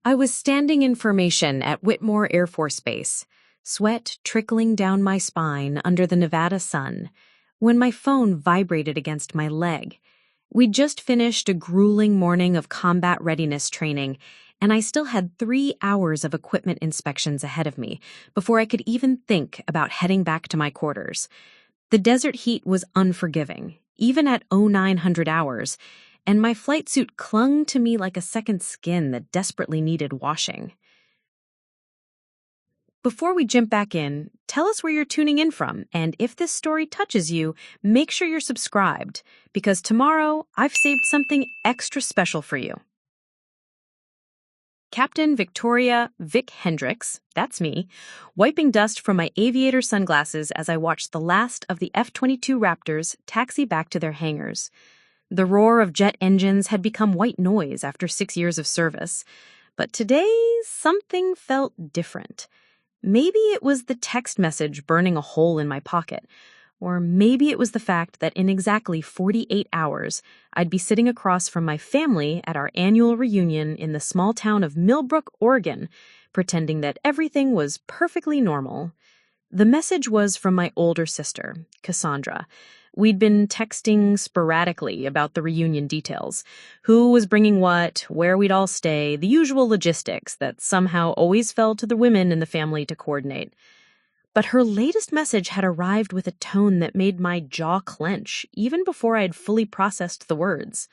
I was standing in formation at Whitmore Air Force Base, sweat trickling down my spine under the Nevada sun, when my phone vibrated against my leg. We'd just finished a grueling morning of combat readiness training, and I still had 3 hours of equipment inspections ahead of me before I could even think about heading back to my quarters. The desert heat was unforgiving, even at 0900 hours, and my flight suit clung to me like a second skin that desperately needed washing. Before we jump back in, tell us where you're tuning in from, and if this story touches you, make sure you're subscribed, because tomorrow I've saved something extra special for you. Captain Victoria Vic Hendricks, that's me, wiping dust from my aviator sunglasses as I watched the last of the F-22 Raptors taxi back to their hangars. The roar of jet engines had become white noise after 6 years of service, but today something felt different. Maybe it was the text message burning a hole in my pocket, or maybe it was the fact that in exactly 48 hours, I'd be sitting across from my family at our annual reunion in the small town of Millbrook, Oregon, pretending that everything was perfectly normal. The message was from my older sister, Cassandra. We'd been texting sporadically about the reunion details. Who was bringing what, where we'd all stay, the usual logistics that somehow always fell to the women in the family to coordinate. But her latest message had arrived with a tone that made my jaw clench, even before I had fully processed the words.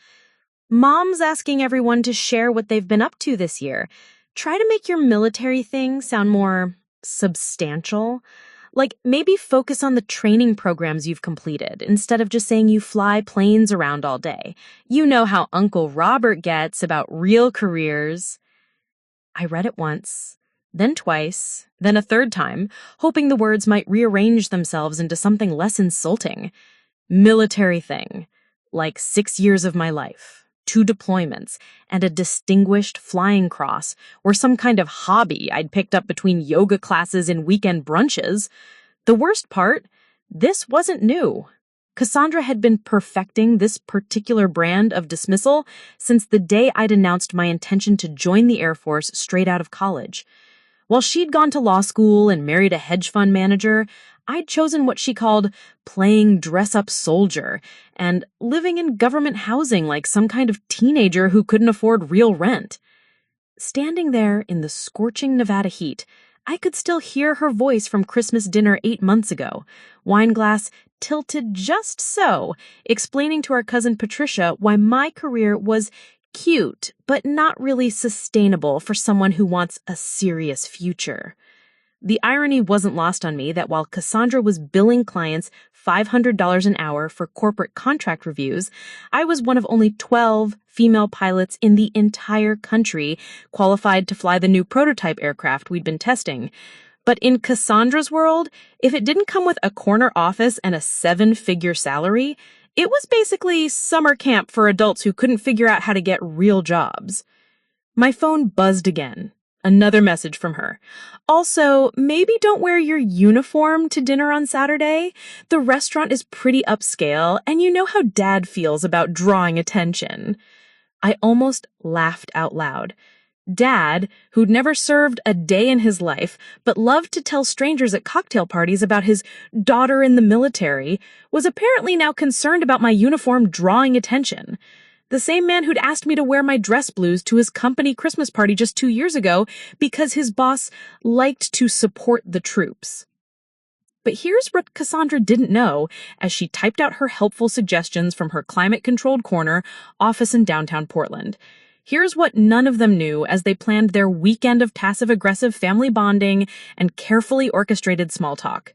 Mom's asking everyone to share what they've been up to this year. Try to make your military thing sound more substantial. Like, maybe focus on the training programs you've completed instead of just saying you fly planes around all day. You know how Uncle Robert gets about real careers. I read it once, then twice, then a third time, hoping the words might rearrange themselves into something less insulting. Military thing. Like 6 years of my life. 2 deployments, and a distinguished flying cross, or some kind of hobby I'd picked up between yoga classes and weekend brunches. The worst part, this wasn't new. Cassandra had been perfecting this particular brand of dismissal since the day I'd announced my intention to join the Air Force straight out of college. While she'd gone to law school and married a hedge fund manager, I'd chosen what she called playing dress-up soldier and living in government housing like some kind of teenager who couldn't afford real rent. Standing there in the scorching Nevada heat, I could still hear her voice from Christmas dinner 8 months ago, wine glass tilted just so, explaining to our cousin Patricia why my career was cute, but not really sustainable for someone who wants a serious future. The irony wasn't lost on me that while Cassandra was billing clients $500 an hour for corporate contract reviews, I was one of only 12 female pilots in the entire country qualified to fly the new prototype aircraft we'd been testing. But in Cassandra's world, if it didn't come with a corner office and a 7-figure salary, it was basically summer camp for adults who couldn't figure out how to get real jobs. My phone buzzed again. Another message from her. Also, maybe don't wear your uniform to dinner on Saturday. The restaurant is pretty upscale, and you know how Dad feels about drawing attention. I almost laughed out loud. Dad, who'd never served a day in his life, but loved to tell strangers at cocktail parties about his daughter in the military, was apparently now concerned about my uniform drawing attention. The same man who'd asked me to wear my dress blues to his company Christmas party just 2 years ago because his boss liked to support the troops. But here's what Cassandra didn't know as she typed out her helpful suggestions from her climate-controlled corner office in downtown Portland. Here's what none of them knew as they planned their weekend of passive-aggressive family bonding and carefully orchestrated small talk.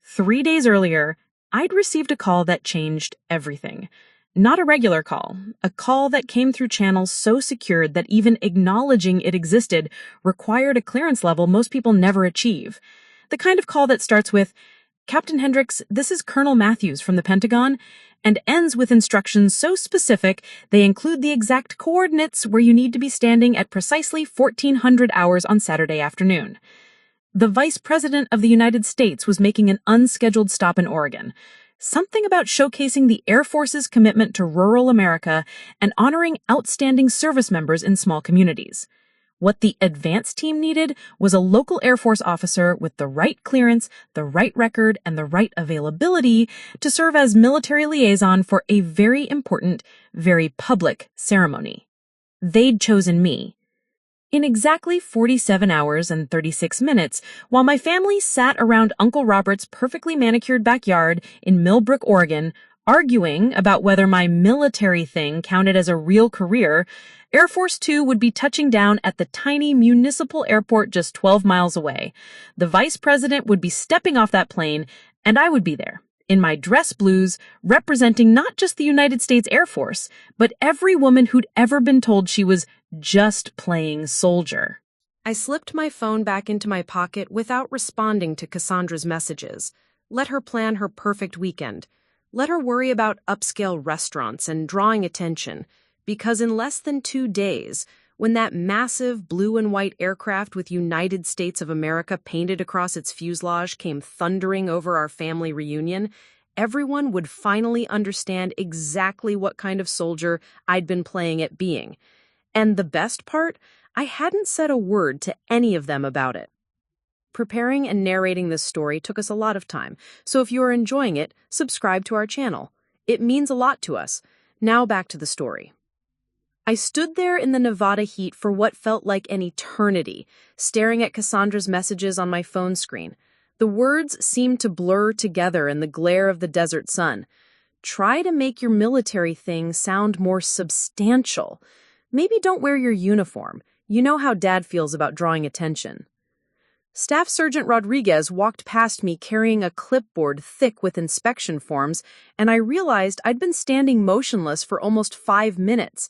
3 days earlier, I'd received a call that changed everything. Not a regular call, a call that came through channels so secured that even acknowledging it existed required a clearance level most people never achieve. The kind of call that starts with, Captain Hendricks, this is Colonel Matthews from the Pentagon, and ends with instructions so specific they include the exact coordinates where you need to be standing at precisely 1400 hours on Saturday afternoon. The Vice President of the United States was making an unscheduled stop in Oregon. Something about showcasing the Air Force's commitment to rural America and honoring outstanding service members in small communities. What the advance team needed was a local Air Force officer with the right clearance, the right record, and the right availability to serve as military liaison for a very important, very public ceremony. They'd chosen me. In exactly 47 hours and 36 minutes, while my family sat around Uncle Robert's perfectly manicured backyard in Millbrook, Oregon, arguing about whether my military thing counted as a real career, Air Force Two would be touching down at the tiny municipal airport just 12 miles away. The vice president would be stepping off that plane, and I would be there, in my dress blues, representing not just the United States Air Force, but every woman who'd ever been told she was just playing soldier. I slipped my phone back into my pocket without responding to Cassandra's messages. Let her plan her perfect weekend. Let her worry about upscale restaurants and drawing attention, because in less than 2 days, when that massive blue and white aircraft with United States of America painted across its fuselage came thundering over our family reunion, everyone would finally understand exactly what kind of soldier I'd been playing at being. And the best part, I hadn't said a word to any of them about it. Preparing and narrating this story took us a lot of time, so if you are enjoying it, subscribe to our channel. It means a lot to us. Now back to the story. I stood there in the Nevada heat for what felt like an eternity, staring at Cassandra's messages on my phone screen. The words seemed to blur together in the glare of the desert sun. Try to make your military thing sound more substantial. Maybe don't wear your uniform. You know how Dad feels about drawing attention. Staff Sergeant Rodriguez walked past me carrying a clipboard thick with inspection forms, and I realized I'd been standing motionless for almost 5 minutes.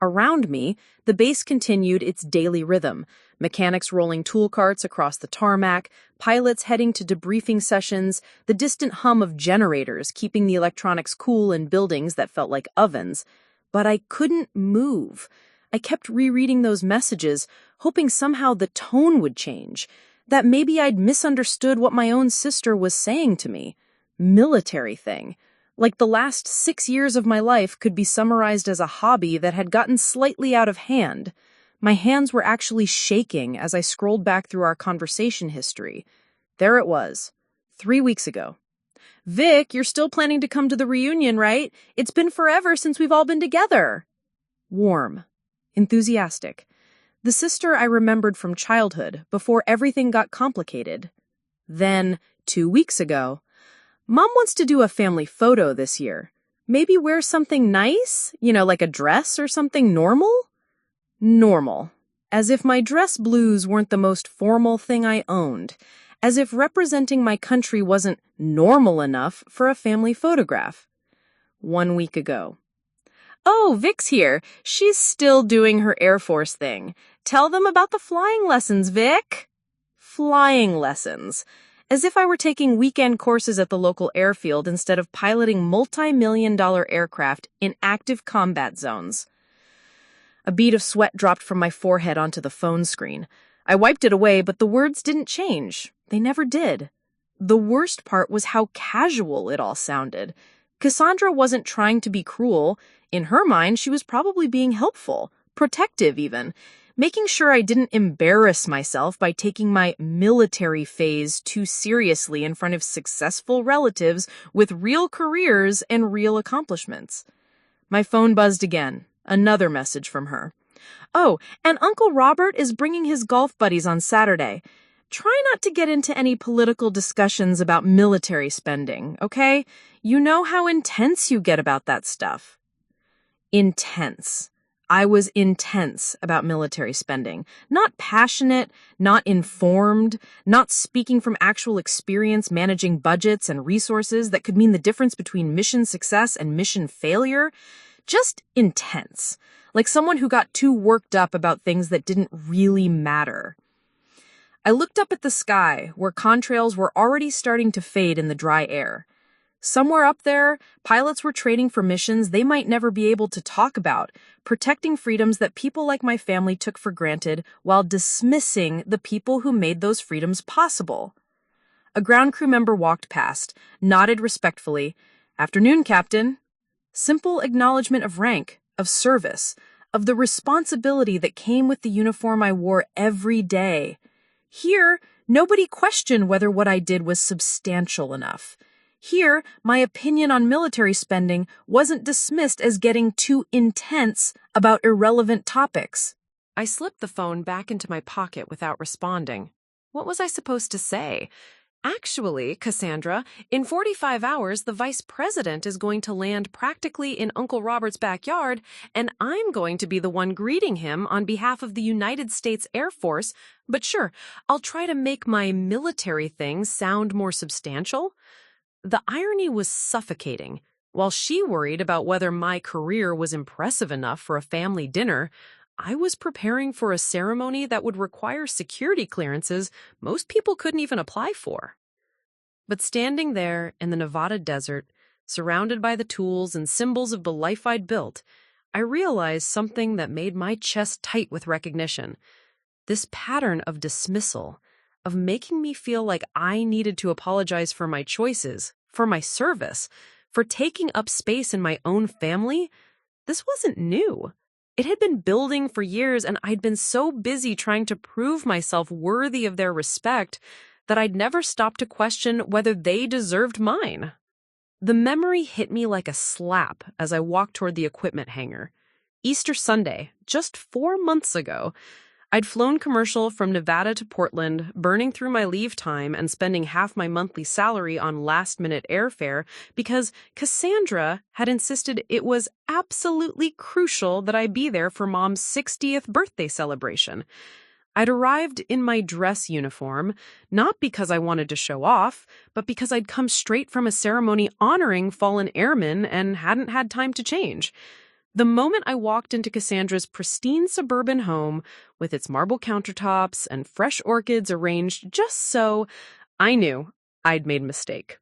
Around me, the base continued its daily rhythm, mechanics rolling tool carts across the tarmac, pilots heading to debriefing sessions, the distant hum of generators keeping the electronics cool in buildings that felt like ovens. But I couldn't move. I kept rereading those messages, hoping somehow the tone would change, that maybe I'd misunderstood what my own sister was saying to me. Military thing. Like the last 6 years of my life could be summarized as a hobby that had gotten slightly out of hand. My hands were actually shaking as I scrolled back through our conversation history. There it was, 3 weeks ago. Vic, you're still planning to come to the reunion, right? It's been forever since we've all been together. Warm. Enthusiastic. The sister I remembered from childhood, before everything got complicated. Then, 2 weeks ago, Mom wants to do a family photo this year. Maybe wear something nice? Like a dress or something normal? Normal. As if my dress blues weren't the most formal thing I owned. As if representing my country wasn't normal enough for a family photograph. 1 week ago. Oh, Vic's here. She's still doing her Air Force thing. Tell them about the flying lessons, Vic. Flying lessons. As if I were taking weekend courses at the local airfield instead of piloting multi-million-dollar aircraft in active combat zones. A bead of sweat dropped from my forehead onto the phone screen. I wiped it away, but the words didn't change. They never did. The worst part was how casual it all sounded. Cassandra wasn't trying to be cruel. In her mind, she was probably being helpful, protective even, making sure I didn't embarrass myself by taking my military phase too seriously in front of successful relatives with real careers and real accomplishments. My phone buzzed again. Another message from her. Oh, and Uncle Robert is bringing his golf buddies on Saturday. Try not to get into any political discussions about military spending, okay? You know how intense you get about that stuff. Intense. I was intense about military spending. Not passionate, not informed, not speaking from actual experience managing budgets and resources that could mean the difference between mission success and mission failure. Just intense. Like someone who got too worked up about things that didn't really matter. I looked up at the sky, where contrails were already starting to fade in the dry air. Somewhere up there, pilots were trading for missions they might never be able to talk about, protecting freedoms that people like my family took for granted while dismissing the people who made those freedoms possible. A ground crew member walked past, nodded respectfully. "Afternoon, Captain." Simple acknowledgement of rank, of service, of the responsibility that came with the uniform I wore every day. Here, nobody questioned whether what I did was substantial enough. Here, my opinion on military spending wasn't dismissed as getting too intense about irrelevant topics. I slipped the phone back into my pocket without responding. What was I supposed to say? Actually, Cassandra, in 45 hours, the vice president is going to land practically in Uncle Robert's backyard, and I'm going to be the one greeting him on behalf of the United States Air Force. But sure, I'll try to make my military thing sound more substantial. The irony was suffocating. While she worried about whether my career was impressive enough for a family dinner, I was preparing for a ceremony that would require security clearances most people couldn't even apply for. But standing there in the Nevada desert, surrounded by the tools and symbols of the life I'd built, I realized something that made my chest tight with recognition. This pattern of dismissal, of making me feel like I needed to apologize for my choices, for my service, for taking up space in my own family, this wasn't new. It had been building for years, and I'd been so busy trying to prove myself worthy of their respect that I'd never stopped to question whether they deserved mine. The memory hit me like a slap as I walked toward the equipment hangar. Easter Sunday, just 4 months ago, I'd flown commercial from Nevada to Portland, burning through my leave time and spending half my monthly salary on last-minute airfare because Cassandra had insisted it was absolutely crucial that I be there for Mom's 60th birthday celebration. I'd arrived in my dress uniform, not because I wanted to show off, but because I'd come straight from a ceremony honoring fallen airmen and hadn't had time to change. The moment I walked into Cassandra's pristine suburban home, with its marble countertops and fresh orchids arranged just so, I knew I'd made a mistake.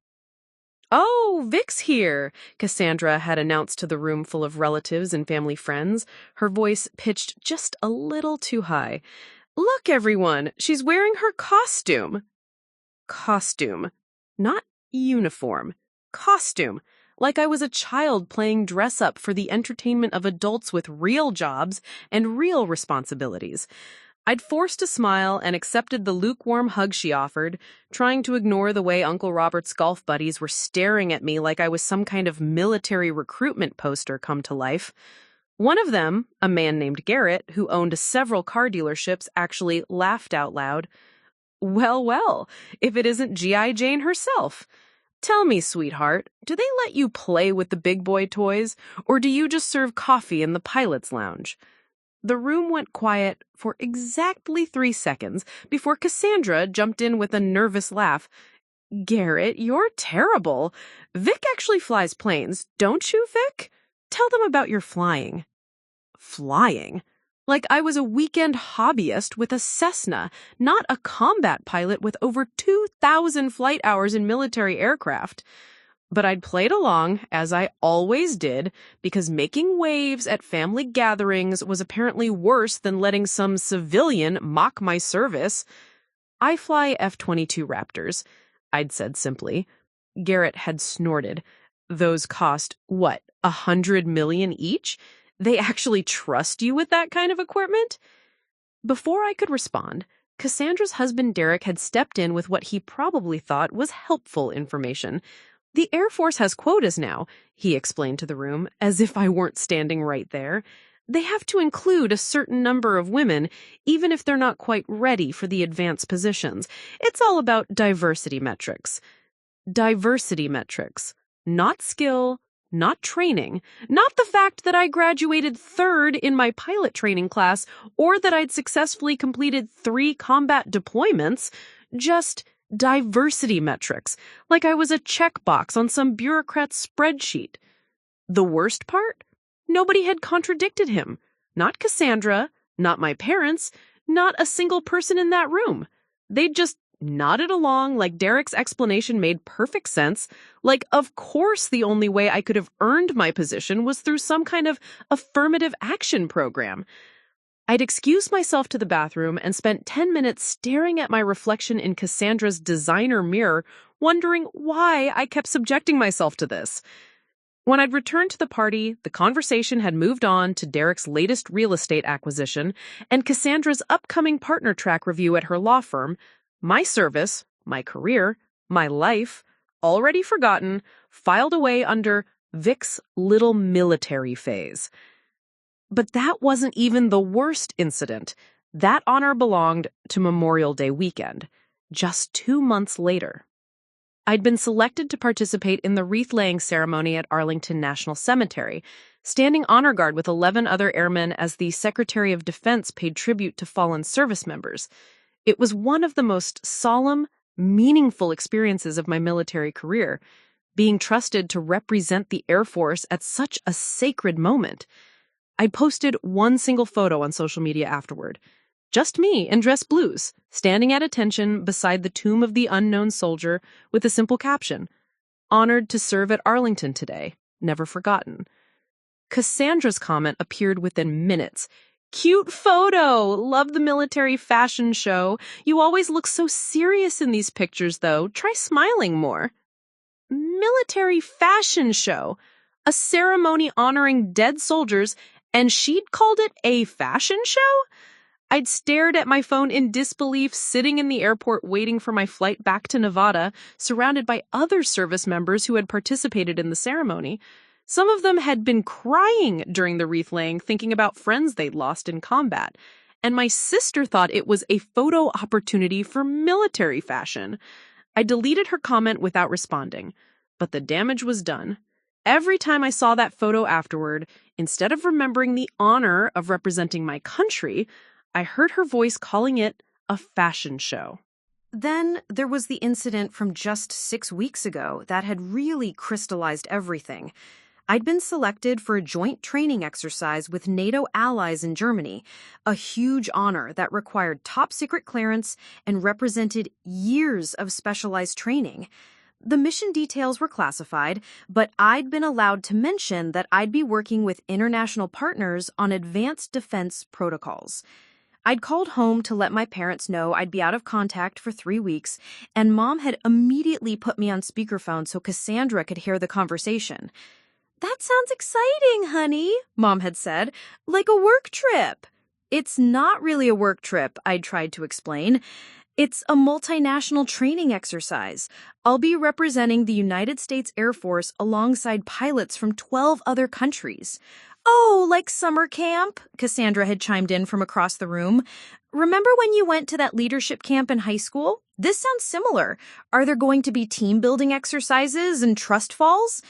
"Oh, Vic's here," Cassandra had announced to the room full of relatives and family friends, her voice pitched just a little too high. "Look, everyone, she's wearing her costume." Costume. Not uniform. Costume. Like I was a child playing dress-up for the entertainment of adults with real jobs and real responsibilities. I'd forced a smile and accepted the lukewarm hug she offered, trying to ignore the way Uncle Robert's golf buddies were staring at me like I was some kind of military recruitment poster come to life. One of them, a man named Garrett, who owned several car dealerships, actually laughed out loud. "Well, well, if it isn't G.I. Jane herself. Tell me, sweetheart, do they let you play with the big boy toys, or do you just serve coffee in the pilot's lounge?" The room went quiet for exactly 3 seconds before Cassandra jumped in with a nervous laugh. "Garrett, you're terrible. Vic actually flies planes, don't you, Vic? Tell them about your flying." Flying? Like I was a weekend hobbyist with a Cessna, not a combat pilot with over 2,000 flight hours in military aircraft. But I'd played along, as I always did, because making waves at family gatherings was apparently worse than letting some civilian mock my service. "I fly F-22 Raptors," I'd said simply. Garrett had snorted. "Those cost, what, $100 million each? They actually trust you with that kind of equipment?" Before I could respond, Cassandra's husband Derek had stepped in with what he probably thought was helpful information. "The Air Force has quotas now," he explained to the room, as if I weren't standing right there. "They have to include a certain number of women, even if they're not quite ready for the advanced positions. It's all about diversity metrics." Diversity metrics. Not skill, not training, not the fact that I graduated 3rd in my pilot training class or that I'd successfully completed 3 combat deployments, just diversity metrics, like I was a checkbox on some bureaucrat's spreadsheet. The worst part? Nobody had contradicted him. Not Cassandra, not my parents, not a single person in that room. They'd just nodded along like Derek's explanation made perfect sense, like of course the only way I could have earned my position was through some kind of affirmative action program. I'd excused myself to the bathroom and spent 10 minutes staring at my reflection in Cassandra's designer mirror, wondering why I kept subjecting myself to this. When I'd returned to the party, the conversation had moved on to Derek's latest real estate acquisition and Cassandra's upcoming partner track review at her law firm. My service, my career, my life, already forgotten, filed away under Vic's little military phase. But that wasn't even the worst incident. That honor belonged to Memorial Day weekend, just 2 months later. I'd been selected to participate in the wreath-laying ceremony at Arlington National Cemetery, standing honor guard with 11 other airmen as the Secretary of Defense paid tribute to fallen service members. It was one of the most solemn, meaningful experiences of my military career, being trusted to represent the Air Force at such a sacred moment. I posted one single photo on social media afterward. Just me in dress blues, standing at attention beside the tomb of the unknown soldier with a simple caption, "Honored to serve at Arlington today, never forgotten." Cassandra's comment appeared within minutes. "Cute photo! Love the military fashion show. You always look so serious in these pictures, though. Try smiling more." Military fashion show? A ceremony honoring dead soldiers, and she'd called it a fashion show? I'd stared at my phone in disbelief, sitting in the airport waiting for my flight back to Nevada, surrounded by other service members who had participated in the ceremony. Some of them had been crying during the wreath-laying, thinking about friends they'd lost in combat. And my sister thought it was a photo opportunity for military fashion. I deleted her comment without responding, but the damage was done. Every time I saw that photo afterward, instead of remembering the honor of representing my country, I heard her voice calling it a fashion show. Then there was the incident from just 6 weeks ago that had really crystallized everything. I'd been selected for a joint training exercise with NATO allies in Germany, a huge honor that required top-secret clearance and represented years of specialized training. The mission details were classified, but I'd been allowed to mention that I'd be working with international partners on advanced defense protocols. I'd called home to let my parents know I'd be out of contact for 3 weeks, and Mom had immediately put me on speakerphone so Cassandra could hear the conversation. "That sounds exciting, honey," Mom had said, "like a work trip." "It's not really a work trip," I'd tried to explain. "It's a multinational training exercise. I'll be representing the United States Air Force alongside pilots from 12 other countries." "Oh, like summer camp?" Cassandra had chimed in from across the room. "Remember when you went to that leadership camp in high school? This sounds similar. Are there going to be team-building exercises and trust falls?"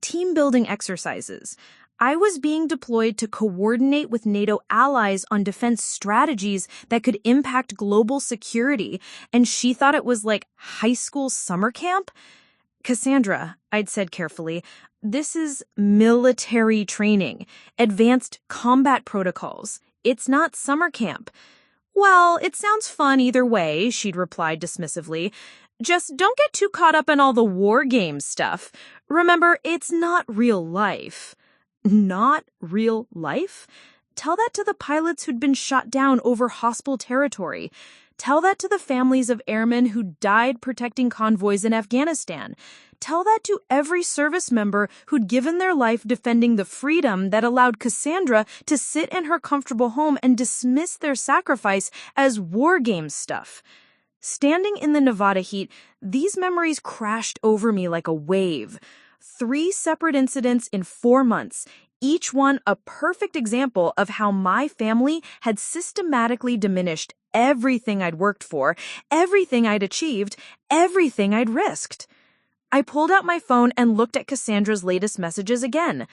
Team-building exercises. I was being deployed to coordinate with NATO allies on defense strategies that could impact global security, and she thought it was like high school summer camp? "Cassandra," I'd said carefully, "this is military training, advanced combat protocols. It's not summer camp." "Well, it sounds fun either way," she'd replied dismissively. "Just don't get too caught up in all the war games stuff. Remember, it's not real life." Not real life? Tell that to the pilots who'd been shot down over hostile territory. Tell that to the families of airmen who died protecting convoys in Afghanistan. Tell that to every service member who'd given their life defending the freedom that allowed Cassandra to sit in her comfortable home and dismiss their sacrifice as war game stuff. Standing in the Nevada heat, these memories crashed over me like a wave. 3 separate incidents in 4 months, each one a perfect example of how my family had systematically diminished everything I'd worked for, everything I'd achieved, everything I'd risked. I pulled out my phone and looked at Cassandra's latest messages again.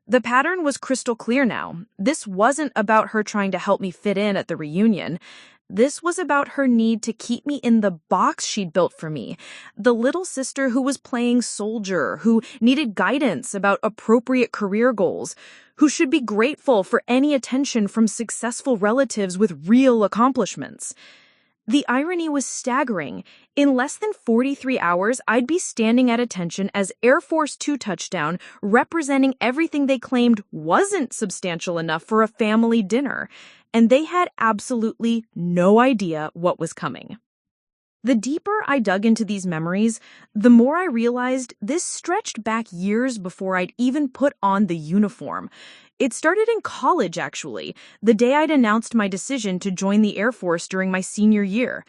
The pattern was crystal clear now. This wasn't about her trying to help me fit in at the reunion. This was about her need to keep me in the box she'd built for me. The little sister who was playing soldier, who needed guidance about appropriate career goals, who should be grateful for any attention from successful relatives with real accomplishments. The irony was staggering. In less than 43 hours, I'd be standing at attention as Air Force 2 touchdown, representing everything they claimed wasn't substantial enough for a family dinner. And they had absolutely no idea what was coming. The deeper I dug into these memories, the more I realized this stretched back years before I'd even put on the uniform. It started in college, actually, the day I'd announced my decision to join the Air Force during my senior year.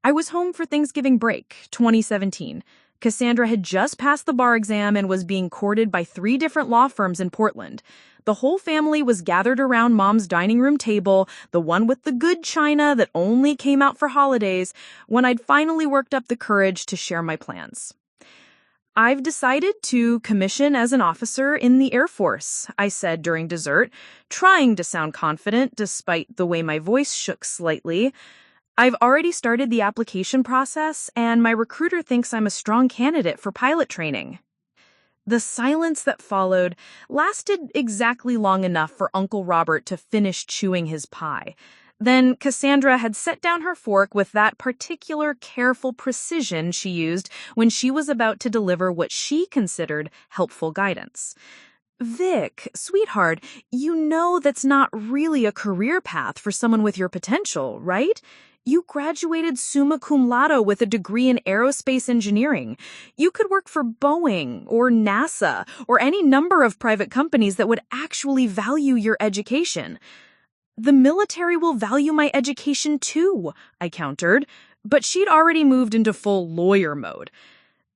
I was home for Thanksgiving break, 2017. Cassandra had just passed the bar exam and was being courted by 3 different law firms in Portland. The whole family was gathered around Mom's dining room table, the one with the good china that only came out for holidays, when I'd finally worked up the courage to share my plans. "I've decided to commission as an officer in the Air Force," I said during dessert, trying to sound confident despite the way my voice shook slightly. "I've already started the application process, and my recruiter thinks I'm a strong candidate for pilot training." The silence that followed lasted exactly long enough for Uncle Robert to finish chewing his pie. Then Cassandra had set down her fork with that particular careful precision she used when she was about to deliver what she considered helpful guidance. "Vic, sweetheart, you know that's not really a career path for someone with your potential, right? You graduated summa cum laude with a degree in aerospace engineering. You could work for Boeing or NASA or any number of private companies that would actually value your education." "The military will value my education too," I countered, but she'd already moved into full lawyer mode.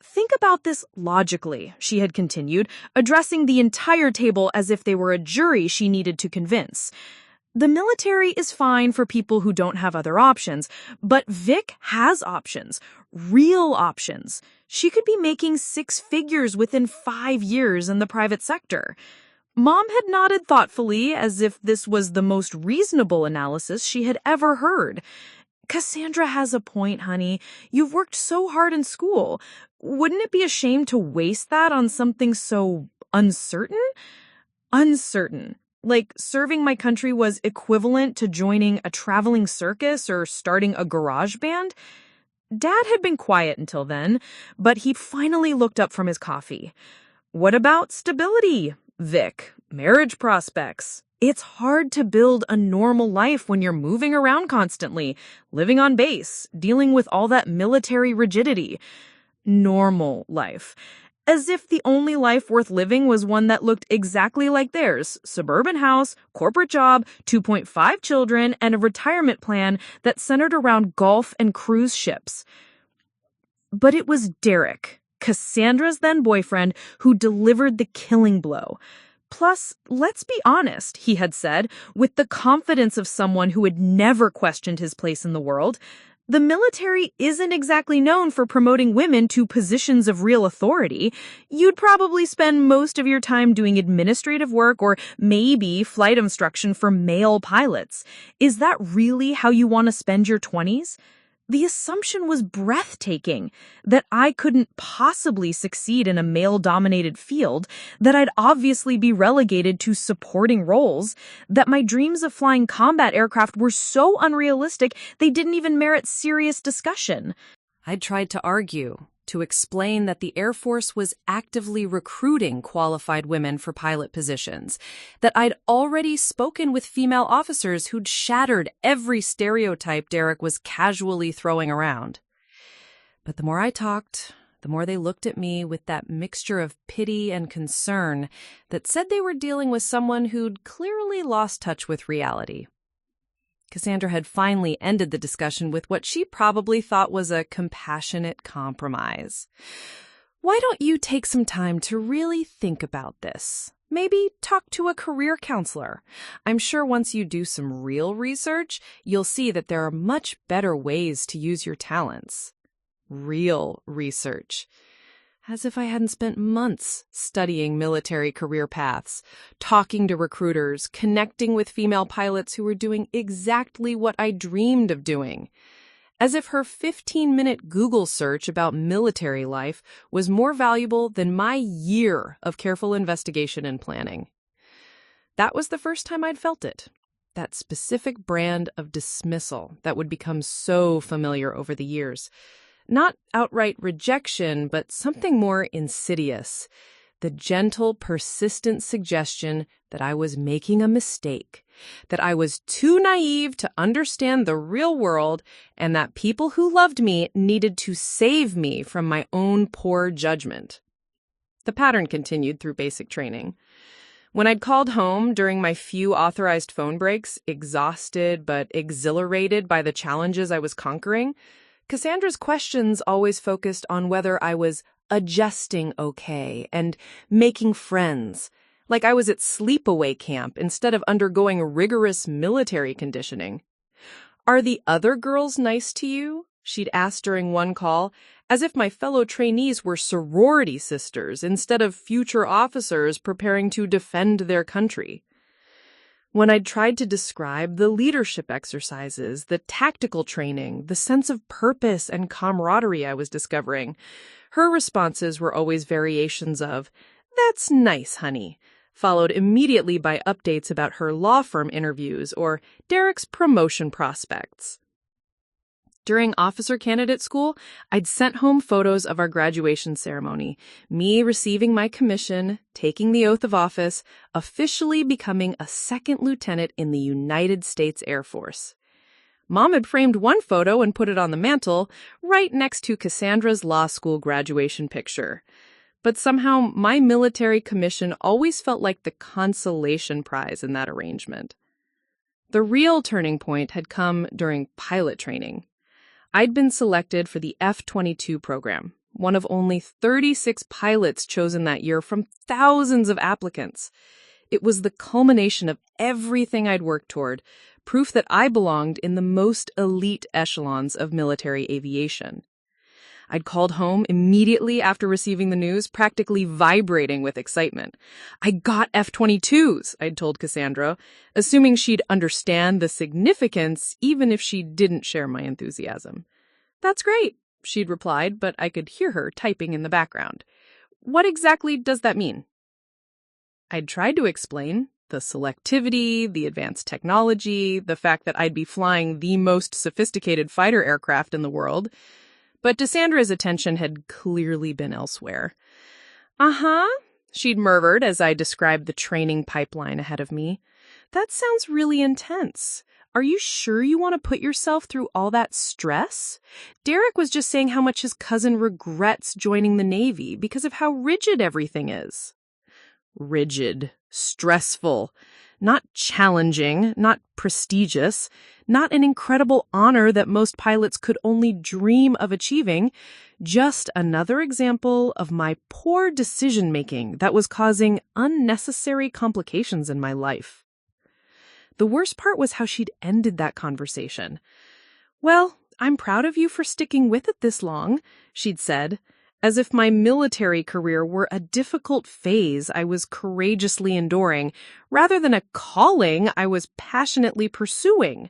"Think about this logically," she had continued, addressing the entire table as if they were a jury she needed to convince. "The military is fine for people who don't have other options, but Vic has options, real options. She could be making 6 figures within 5 years in the private sector." Mom had nodded thoughtfully, as if this was the most reasonable analysis she had ever heard. "Cassandra has a point, honey. You've worked so hard in school. Wouldn't it be a shame to waste that on something so uncertain?" Uncertain. Like serving my country was equivalent to joining a traveling circus or starting a garage band. Dad had been quiet until then, but he finally looked up from his coffee. "What about stability, Vic? Marriage prospects? It's hard to build a normal life when you're moving around constantly, living on base, dealing with all that military rigidity." Normal life. As if the only life worth living was one that looked exactly like theirs: suburban house, corporate job, 2.5 children, and a retirement plan that centered around golf and cruise ships. But it was Derek, Cassandra's then boyfriend, who delivered the killing blow. Plus, let's be honest, he had said, with the confidence of someone who had never questioned his place in the world, the military isn't exactly known for promoting women to positions of real authority. You'd probably spend most of your time doing administrative work or maybe flight instruction for male pilots. Is that really how you want to spend your 20s? The assumption was breathtaking, that I couldn't possibly succeed in a male-dominated field, that I'd obviously be relegated to supporting roles, that my dreams of flying combat aircraft were so unrealistic they didn't even merit serious discussion. I'd tried to argue, to explain that the Air Force was actively recruiting qualified women for pilot positions, that I'd already spoken with female officers who'd shattered every stereotype Derek was casually throwing around. But the more I talked, the more they looked at me with that mixture of pity and concern that said they were dealing with someone who'd clearly lost touch with reality. Cassandra had finally ended the discussion with what she probably thought was a compassionate compromise. "Why don't you take some time to really think about this? Maybe talk to a career counselor. I'm sure once you do some real research, you'll see that there are much better ways to use your talents." Real research. As if I hadn't spent months studying military career paths, talking to recruiters, connecting with female pilots who were doing exactly what I dreamed of doing. As if her 15-minute Google search about military life was more valuable than my year of careful investigation and planning. That was the first time I'd felt it. That specific brand of dismissal that would become so familiar over the years. Not outright rejection, but something more insidious. the gentle, persistent suggestion that I was making a mistake, that I was too naive to understand the real world, and that people who loved me needed to save me from my own poor judgment. The pattern continued through basic training. When I'd called home during my few authorized phone breaks, exhausted but exhilarated by the challenges I was conquering, Cassandra's questions always focused on whether I was adjusting okay and making friends, like I was at sleepaway camp instead of undergoing rigorous military conditioning. "Are the other girls nice to you?" she'd asked during one call, as if my fellow trainees were sorority sisters instead of future officers preparing to defend their country. When I'd tried to describe the leadership exercises, the tactical training, the sense of purpose and camaraderie I was discovering, her responses were always variations of, "That's nice, honey," followed immediately by updates about her law firm interviews or Derek's promotion prospects. During officer candidate school, I'd sent home photos of our graduation ceremony, me receiving my commission, taking the oath of office, officially becoming a second lieutenant in the United States Air Force. Mom had framed one photo and put it on the mantle, right next to Cassandra's law school graduation picture. But somehow, my military commission always felt like the consolation prize in that arrangement. The real turning point had come during pilot training. I'd been selected for the F-22 program, one of only 36 pilots chosen that year from thousands of applicants. It was the culmination of everything I'd worked toward, proof that I belonged in the most elite echelons of military aviation. I'd called home immediately after receiving the news, practically vibrating with excitement. "I got F-22s, I'd told Cassandra, assuming she'd understand the significance even if she didn't share my enthusiasm. "That's great," she'd replied, but I could hear her typing in the background. "What exactly does that mean?" I'd tried to explain the selectivity, the advanced technology, the fact that I'd be flying the most sophisticated fighter aircraft in the world, but Cassandra's attention had clearly been elsewhere. "Uh-huh," she'd murmured as I described the training pipeline ahead of me. "That sounds really intense. Are you sure you want to put yourself through all that stress? Derek was just saying how much his cousin regrets joining the Navy because of how rigid everything is." Rigid, stressful, not challenging, not prestigious, not an incredible honor that most pilots could only dream of achieving, just another example of my poor decision-making that was causing unnecessary complications in my life. The worst part was how she'd ended that conversation. "Well, I'm proud of you for sticking with it this long," she'd said, as if my military career were a difficult phase I was courageously enduring, rather than a calling I was passionately pursuing.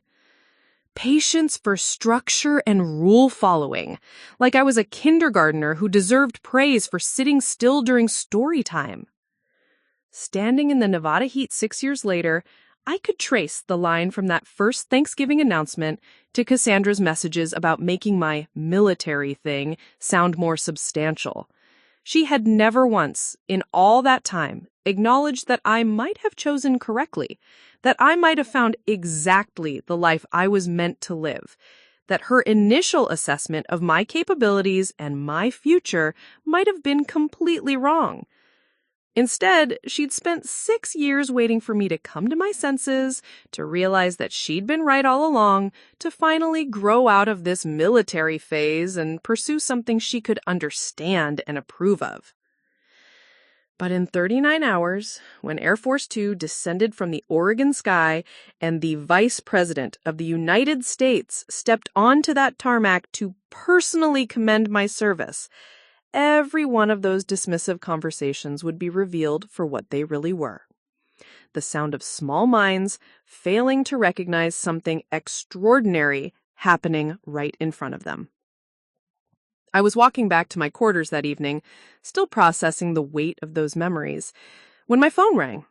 Patience for structure and rule following, like I was a kindergartner who deserved praise for sitting still during story time. Standing in the Nevada heat 6 years later, I could trace the line from that first Thanksgiving announcement to Cassandra's messages about making my military thing sound more substantial. She had never once, in all that time, acknowledged that I might have chosen correctly, that I might have found exactly the life I was meant to live, that her initial assessment of my capabilities and my future might have been completely wrong. Instead, she'd spent 6 years waiting for me to come to my senses, to realize that she'd been right all along, to finally grow out of this military phase and pursue something she could understand and approve of. But in 39 hours, when Air Force Two descended from the Oregon sky and the Vice President of the United States stepped onto that tarmac to personally commend my service, every one of those dismissive conversations would be revealed for what they really were. The sound of small minds failing to recognize something extraordinary happening right in front of them. I was walking back to my quarters that evening, still processing the weight of those memories, when my phone rang.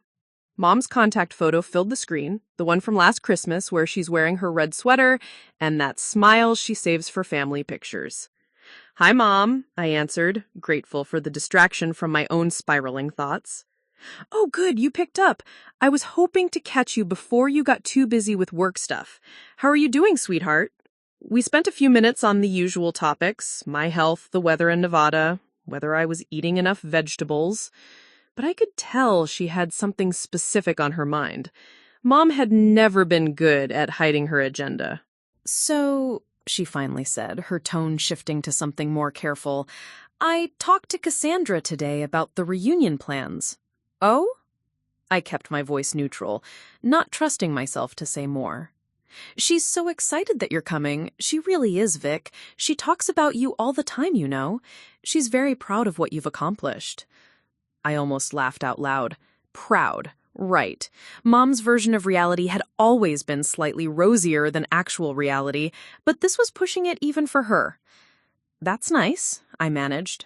Mom's contact photo filled the screen, the one from last Christmas where she's wearing her red sweater and that smile she saves for family pictures. Hi, Mom, I answered, grateful for the distraction from my own spiraling thoughts. Oh, good, you picked up. I was hoping to catch you before you got too busy with work stuff. How are you doing, sweetheart? We spent a few minutes on the usual topics, my health, the weather in Nevada, whether I was eating enough vegetables. But I could tell she had something specific on her mind. Mom had never been good at hiding her agenda. So, she finally said, her tone shifting to something more careful, I talked to Cassandra today about the reunion plans. Oh? I kept my voice neutral, not trusting myself to say more. She's so excited that you're coming. She really is, Vic. She talks about you all the time, you know. She's very proud of what you've accomplished. I almost laughed out loud. Proud. Right. Mom's version of reality had always been slightly rosier than actual reality, but this was pushing it even for her. That's nice, I managed.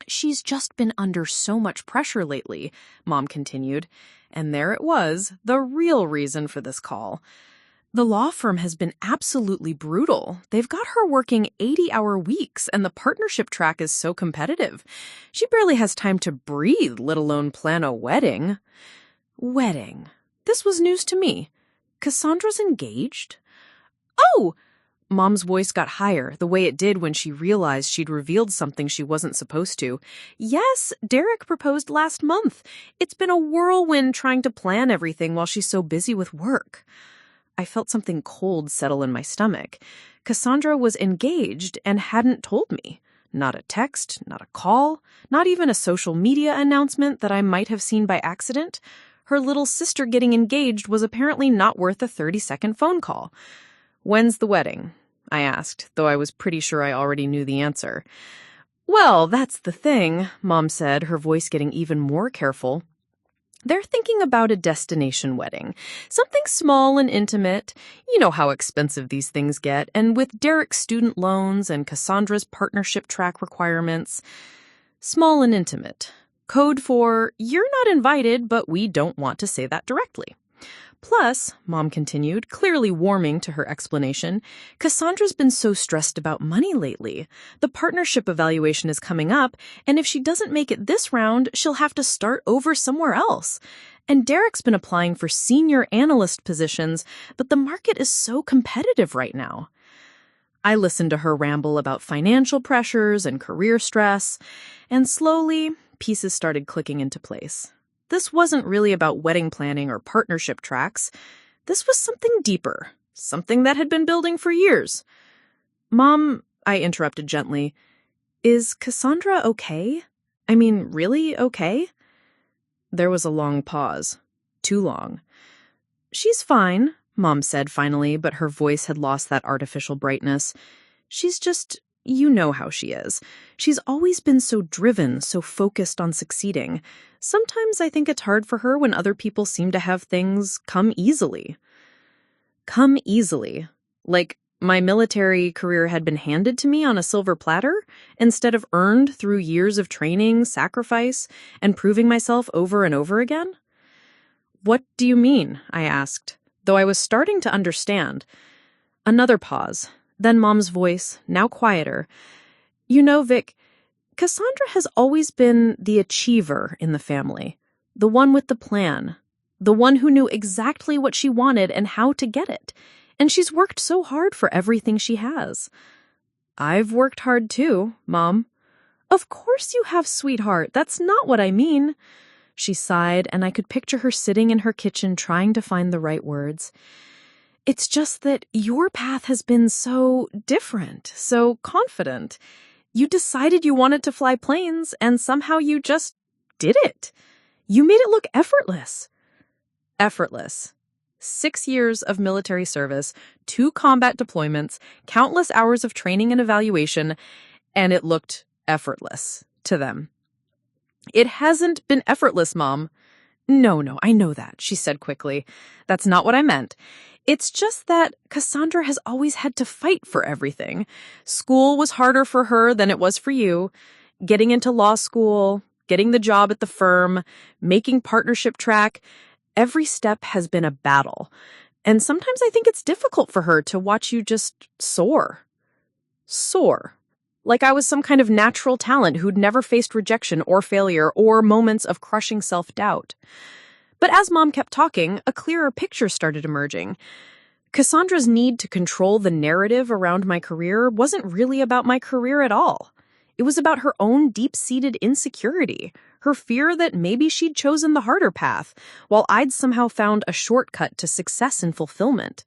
She's just been under so much pressure lately, Mom continued. And there it was, the real reason for this call. The law firm has been absolutely brutal. They've got her working 80-hour weeks, and the partnership track is so competitive. She barely has time to breathe, let alone plan a wedding. Wedding. This was news to me. Cassandra's engaged? Oh! Mom's voice got higher, the way it did when she realized she'd revealed something she wasn't supposed to. Yes, Derek proposed last month. It's been a whirlwind trying to plan everything while she's so busy with work. I felt something cold settle in my stomach. Cassandra was engaged and hadn't told me. Not a text, not a call, not even a social media announcement that I might have seen by accident. Her little sister getting engaged was apparently not worth a 30-second phone call. When's the wedding? I asked, though I was pretty sure I already knew the answer. Well, that's the thing, Mom said, her voice getting even more careful. They're thinking about a destination wedding. Something small and intimate. You know how expensive these things get, and with Derek's student loans and Cassandra's partnership track requirements. Small and intimate. Code for, you're not invited, but we don't want to say that directly. Plus, Mom continued, clearly warming to her explanation, Cassandra's been so stressed about money lately. The partnership evaluation is coming up, and if she doesn't make it this round, she'll have to start over somewhere else. And Derek's been applying for senior analyst positions, but the market is so competitive right now. I listened to her ramble about financial pressures and career stress, and slowly, pieces started clicking into place. This wasn't really about wedding planning or partnership tracks. This was something deeper, something that had been building for years. Mom, I interrupted gently, is Cassandra okay? I mean, really okay? There was a long pause. Too long. She's fine, Mom said finally, but her voice had lost that artificial brightness. She's just, you know how she is. She's always been so driven, so focused on succeeding. Sometimes I think it's hard for her when other people seem to have things come easily. Come easily. Like my military career had been handed to me on a silver platter instead of earned through years of training, sacrifice, and proving myself over and over again? What do you mean? I asked, though I was starting to understand. Another pause. Then Mom's voice, now quieter. You know, Vic, Cassandra has always been the achiever in the family, the one with the plan, the one who knew exactly what she wanted and how to get it, and she's worked so hard for everything she has. I've worked hard too, Mom. Of course you have, sweetheart. That's not what I mean. She sighed, and I could picture her sitting in her kitchen trying to find the right words. It's just that your path has been so different, so confident. You decided you wanted to fly planes, and somehow you just did it. You made it look effortless. Effortless. 6 years of military service, 2 combat deployments, countless hours of training and evaluation, and it looked effortless to them. It hasn't been effortless, Mom. No, I know that, she said quickly. That's not what I meant. It's just that Cassandra has always had to fight for everything. School was harder for her than it was for you. Getting into law school, getting the job at the firm, making partnership track, every step has been a battle. And sometimes I think it's difficult for her to watch you just soar. Soar. like I was some kind of natural talent who'd never faced rejection or failure or moments of crushing self-doubt. But as Mom kept talking, a clearer picture started emerging. Cassandra's need to control the narrative around my career wasn't really about my career at all. It was about her own deep-seated insecurity, her fear that maybe she'd chosen the harder path, while I'd somehow found a shortcut to success and fulfillment.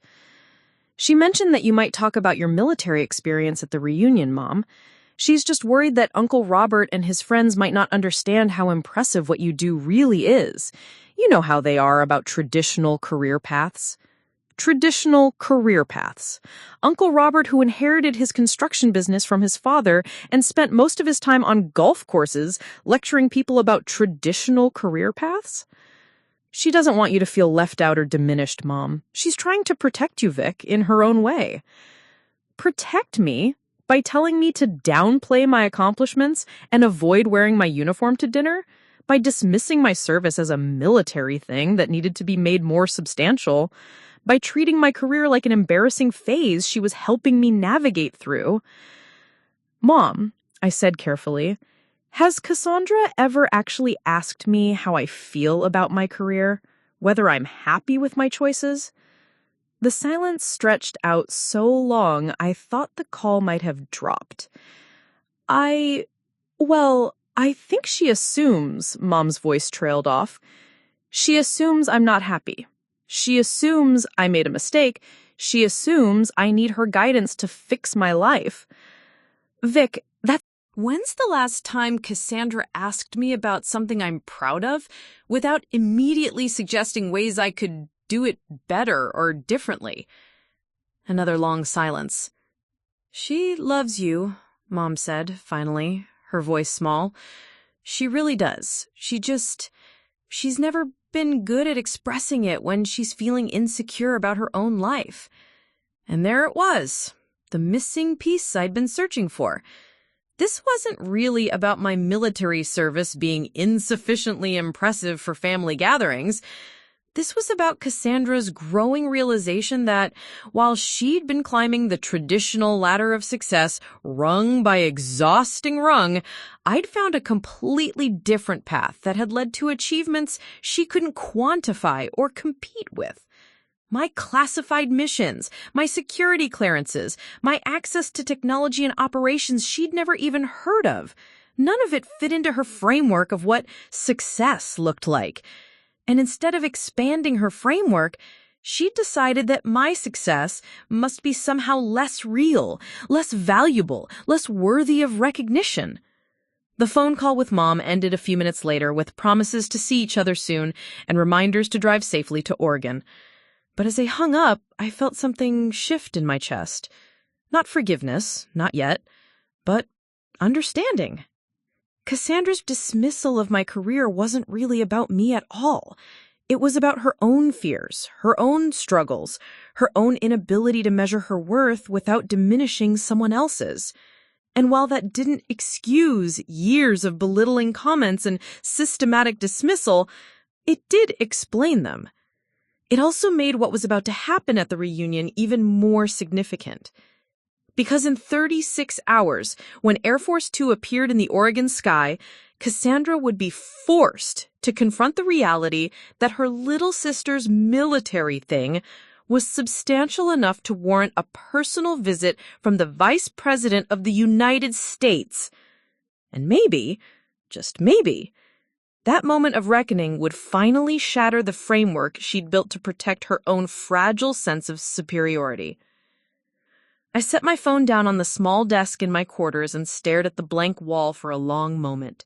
She mentioned that you might talk about your military experience at the reunion, Mom. She's just worried that Uncle Robert and his friends might not understand how impressive what you do really is. You know how they are about traditional career paths. Traditional career paths. Uncle Robert, who inherited his construction business from his father and spent most of his time on golf courses lecturing people about traditional career paths? She doesn't want you to feel left out or diminished, Mom. She's trying to protect you, Vic, in her own way. Protect me? By telling me to downplay my accomplishments and avoid wearing my uniform to dinner? By dismissing my service as a military thing that needed to be made more substantial? By treating my career like an embarrassing phase she was helping me navigate through? Mom, I said carefully, has Cassandra ever actually asked me how I feel about my career? Whether I'm happy with my choices? The silence stretched out so long I thought the call might have dropped. I think she assumes, Mom's voice trailed off. She assumes I'm not happy. She assumes I made a mistake. She assumes I need her guidance to fix my life. Vic, when's the last time Cassandra asked me about something I'm proud of without immediately suggesting ways I could do it better or differently? Another long silence. She loves you, Mom said, finally, her voice small. She really does. She's never been good at expressing it when she's feeling insecure about her own life. And there it was, the missing piece I'd been searching for. This wasn't really about my military service being insufficiently impressive for family gatherings. This was about Cassandra's growing realization that, while she'd been climbing the traditional ladder of success, rung by exhausting rung, I'd found a completely different path that had led to achievements she couldn't quantify or compete with. My classified missions, my security clearances, my access to technology and operations she'd never even heard of. None of it fit into her framework of what success looked like. And instead of expanding her framework, she'd decided that my success must be somehow less real, less valuable, less worthy of recognition. The phone call with Mom ended a few minutes later with promises to see each other soon and reminders to drive safely to Oregon. But as I hung up, I felt something shift in my chest. Not forgiveness, not yet, but understanding. Cassandra's dismissal of my career wasn't really about me at all. It was about her own fears, her own struggles, her own inability to measure her worth without diminishing someone else's. And while that didn't excuse years of belittling comments and systematic dismissal, it did explain them. It also made what was about to happen at the reunion even more significant. Because in 36 hours, when Air Force 2 appeared in the Oregon sky, Cassandra would be forced to confront the reality that her little sister's military thing was substantial enough to warrant a personal visit from the Vice President of the United States. And maybe, just maybe, that moment of reckoning would finally shatter the framework she'd built to protect her own fragile sense of superiority. I set my phone down on the small desk in my quarters and stared at the blank wall for a long moment.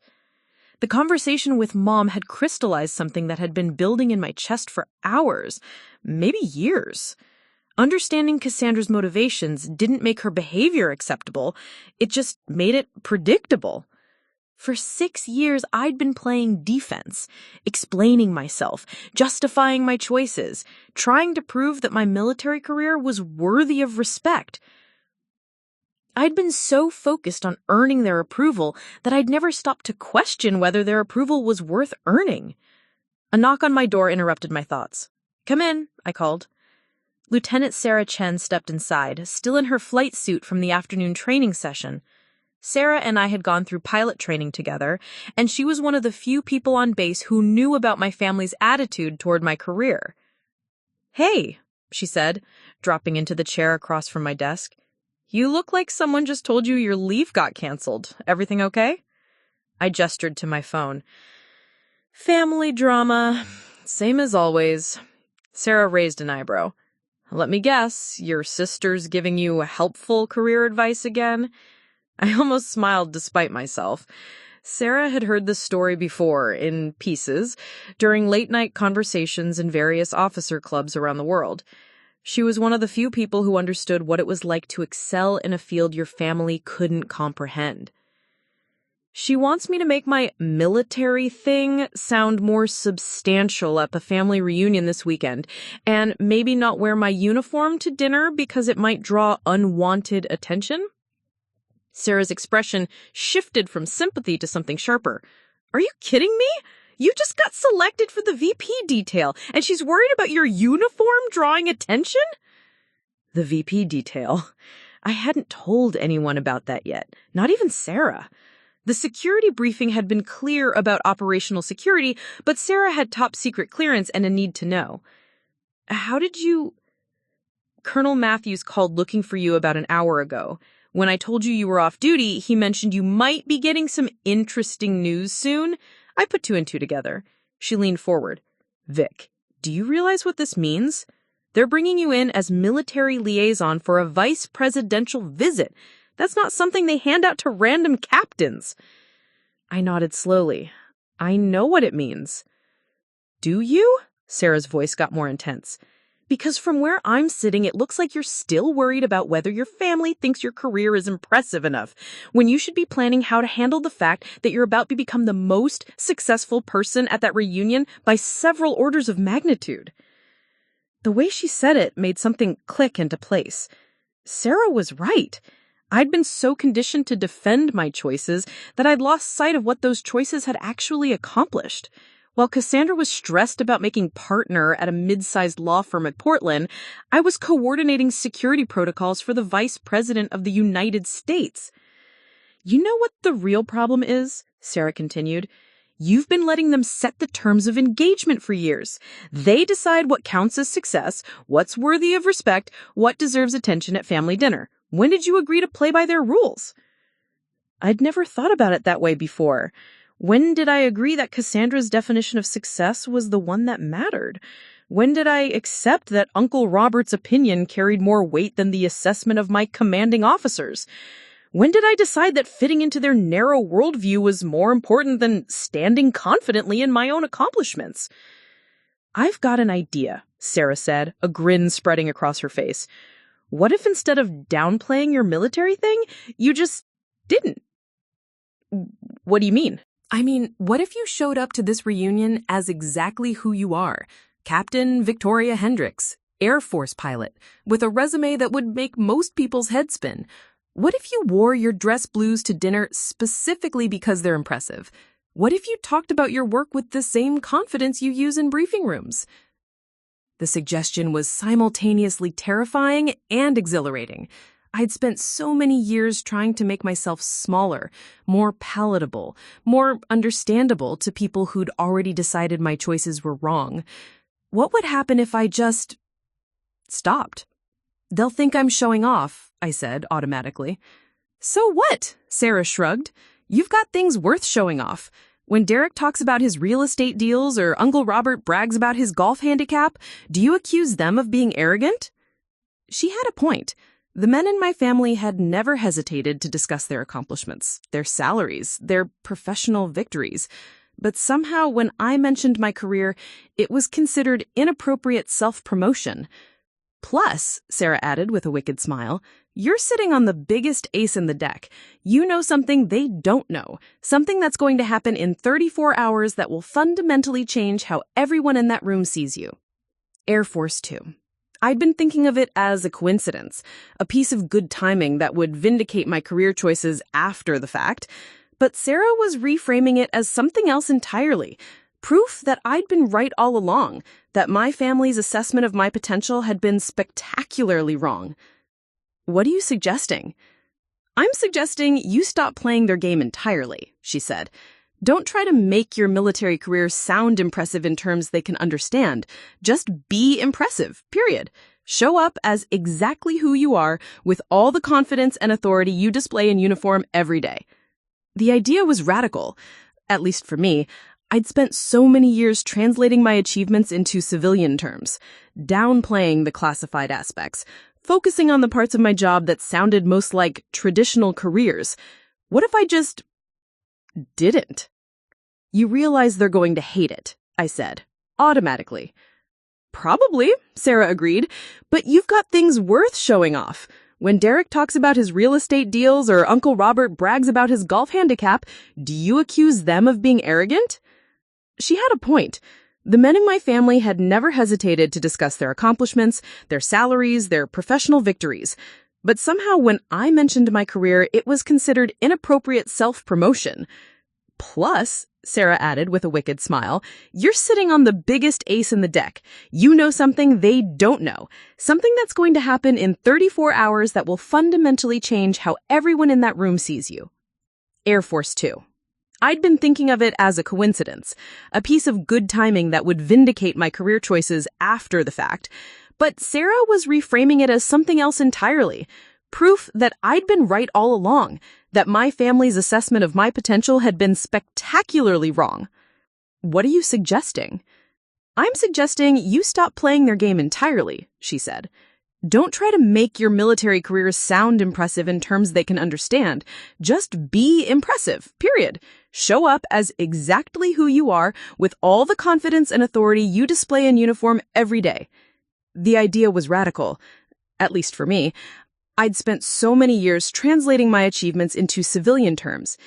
The conversation with Mom had crystallized something that had been building in my chest for hours, maybe years. Understanding Cassandra's motivations didn't make her behavior acceptable, it just made it predictable. For 6 years, I'd been playing defense, explaining myself, justifying my choices, trying to prove that my military career was worthy of respect. I'd been so focused on earning their approval that I'd never stopped to question whether their approval was worth earning. A knock on my door interrupted my thoughts. "Come in," I called. Lieutenant Sarah Chen stepped inside, still in her flight suit from the afternoon training session. Sarah and I had gone through pilot training together, and she was one of the few people on base who knew about my family's attitude toward my career. "Hey," she said, dropping into the chair across from my desk. "You look like someone just told you your leave got canceled. Everything okay?" I gestured to my phone. "Family drama. Same as always." Sarah raised an eyebrow. "Let me guess, your sister's giving you helpful career advice again?" I almost smiled despite myself. Sarah had heard this story before, in pieces, during late-night conversations in various officer clubs around the world. She was one of the few people who understood what it was like to excel in a field your family couldn't comprehend. She wants me to make my military thing sound more substantial at the family reunion this weekend, and maybe not wear my uniform to dinner because it might draw unwanted attention. Sarah's expression shifted from sympathy to something sharper. "Are you kidding me? You just got selected for the VP detail, and she's worried about your uniform drawing attention?" The VP detail. I hadn't told anyone about that yet, not even Sarah. The security briefing had been clear about operational security, but Sarah had top secret clearance and a need to know. "How did you—" "Colonel Matthews called looking for you about an hour ago. When I told you were off duty, he mentioned you might be getting some interesting news soon." I put two and two together. She leaned forward. "Vic, do you realize what this means? They're bringing you in as military liaison for a vice presidential visit. That's not something they hand out to random captains." I nodded slowly. "I know what it means." "Do you?" Sarah's voice got more intense. "Because from where I'm sitting, it looks like you're still worried about whether your family thinks your career is impressive enough, when you should be planning how to handle the fact that you're about to become the most successful person at that reunion by several orders of magnitude." The way she said it made something click into place. Sarah was right. I'd been so conditioned to defend my choices that I'd lost sight of what those choices had actually accomplished. While Cassandra was stressed about making partner at a mid-sized law firm at Portland, I was coordinating security protocols for the Vice President of the United States. "You know what the real problem is?" Sarah continued. "You've been letting them set the terms of engagement for years. They decide what counts as success, what's worthy of respect, what deserves attention at family dinner. When did you agree to play by their rules?" I'd never thought about it that way before. When did I agree that Cassandra's definition of success was the one that mattered? When did I accept that Uncle Robert's opinion carried more weight than the assessment of my commanding officers? When did I decide that fitting into their narrow worldview was more important than standing confidently in my own accomplishments? "I've got an idea," Sarah said, a grin spreading across her face. "What if instead of downplaying your military thing, you just didn't?" "What do you mean?" I mean, what if you showed up to this reunion as exactly who you are? Captain Victoria Hendricks, Air Force pilot, with a resume that would make most people's heads spin. What if you wore your dress blues to dinner specifically because they're impressive? What if you talked about your work with the same confidence you use in briefing rooms? The suggestion was simultaneously terrifying and exhilarating. I'd spent so many years trying to make myself smaller, more palatable, more understandable to people who'd already decided my choices were wrong. What would happen if I just stopped? "They'll think I'm showing off," I said automatically. "So what?" Sarah shrugged. "You've got things worth showing off. When Derek talks about his real estate deals or Uncle Robert brags about his golf handicap, do you accuse them of being arrogant?" She had a point. The men in my family had never hesitated to discuss their accomplishments, their salaries, their professional victories. But somehow, when I mentioned my career, it was considered inappropriate self-promotion. "Plus," Sarah added with a wicked smile, "you're sitting on the biggest ace in the deck. You know something they don't know, something that's going to happen in 34 hours that will fundamentally change how everyone in that room sees you." Air Force 2. I'd been thinking of it as a coincidence, a piece of good timing that would vindicate my career choices after the fact. But Sarah was reframing it as something else entirely, proof that I'd been right all along, that my family's assessment of my potential had been spectacularly wrong. "What are you suggesting?" I'm suggesting you stop playing their game entirely, she said. Don't try to make your military career sound impressive in terms they can understand. Just be impressive, period. Show up as exactly who you are with all the confidence and authority you display in uniform every day. The idea was radical, at least for me. I'd spent so many years translating my achievements into civilian terms, downplaying the classified aspects, focusing on the parts of my job that sounded most like traditional careers. What if I just didn't? You realize they're going to hate it, I said, automatically. Probably, Sarah agreed, but you've got things worth showing off. When Derek talks about his real estate deals or Uncle Robert brags about his golf handicap, do you accuse them of being arrogant? She had a point. The men in my family had never hesitated to discuss their accomplishments, their salaries, their professional victories. But somehow when I mentioned my career, it was considered inappropriate self-promotion. Plus, Sarah added with a wicked smile, you're sitting on the biggest ace in the deck. You know something they don't know. Something that's going to happen in 34 hours that will fundamentally change how everyone in that room sees you. Air Force 2. I'd been thinking of it as a coincidence, a piece of good timing that would vindicate my career choices after the fact. But Sarah was reframing it as something else entirely. Proof that I'd been right all along, that my family's assessment of my potential had been spectacularly wrong. What are you suggesting? I'm suggesting you stop playing their game entirely, she said. Don't try to make your military career sound impressive in terms they can understand. Just be impressive, period. Show up as exactly who you are with all the confidence and authority you display in uniform every day. The idea was radical, at least for me. I'd spent so many years translating my achievements into civilian terms,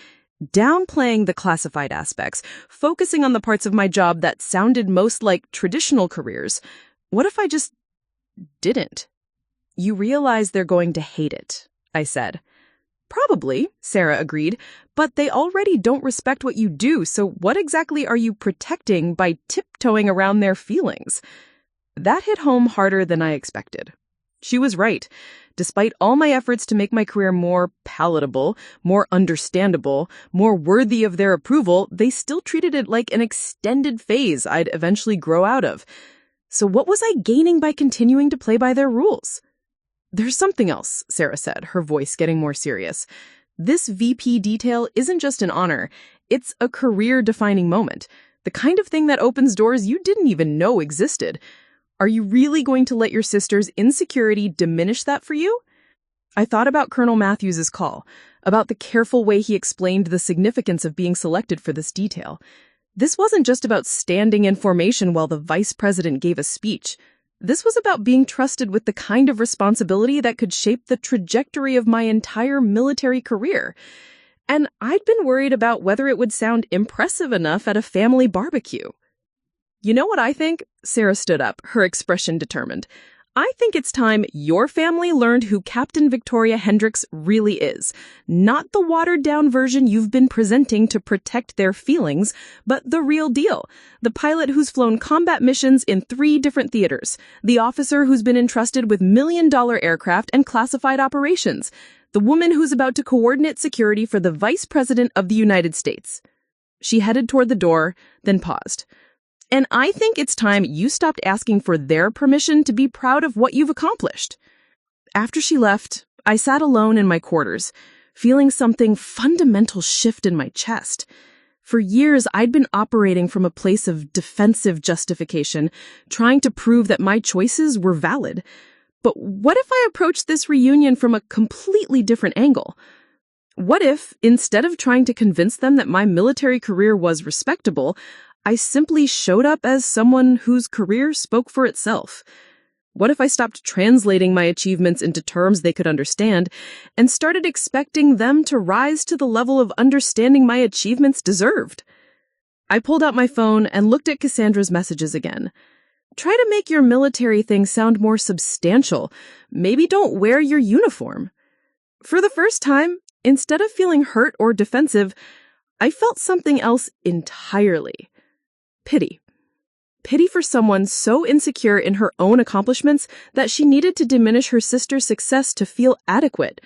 downplaying the classified aspects, focusing on the parts of my job that sounded most like traditional careers. What if I just didn't? You realize they're going to hate it, I said. Probably, Sarah agreed, but they already don't respect what you do, so what exactly are you protecting by tiptoeing around their feelings? That hit home harder than I expected. She was right. Despite all my efforts to make my career more palatable, more understandable, more worthy of their approval, they still treated it like an extended phase I'd eventually grow out of. So what was I gaining by continuing to play by their rules? There's something else, Sarah said, her voice getting more serious. This VP detail isn't just an honor. It's a career-defining moment. The kind of thing that opens doors you didn't even know existed. Are you really going to let your sister's insecurity diminish that for you? I thought about Colonel Matthews's call, about the careful way he explained the significance of being selected for this detail. This wasn't just about standing in formation while the vice president gave a speech. This was about being trusted with the kind of responsibility that could shape the trajectory of my entire military career. And I'd been worried about whether it would sound impressive enough at a family barbecue. You know what I think? Sarah stood up, her expression determined. I think it's time your family learned who Captain Victoria Hendricks really is. Not the watered-down version you've been presenting to protect their feelings, but the real deal. The pilot who's flown combat missions in 3 different theaters. The officer who's been entrusted with million-dollar aircraft and classified operations. The woman who's about to coordinate security for the Vice President of the United States. She headed toward the door, then paused. And I think it's time you stopped asking for their permission to be proud of what you've accomplished. After she left, I sat alone in my quarters, feeling something fundamental shift in my chest. For years, I'd been operating from a place of defensive justification, trying to prove that my choices were valid. But what if I approached this reunion from a completely different angle? What if, instead of trying to convince them that my military career was respectable, I simply showed up as someone whose career spoke for itself? What if I stopped translating my achievements into terms they could understand and started expecting them to rise to the level of understanding my achievements deserved? I pulled out my phone and looked at Cassandra's messages again. Try to make your military thing sound more substantial. Maybe don't wear your uniform. For the first time, instead of feeling hurt or defensive, I felt something else entirely. Pity. Pity for someone so insecure in her own accomplishments that she needed to diminish her sister's success to feel adequate.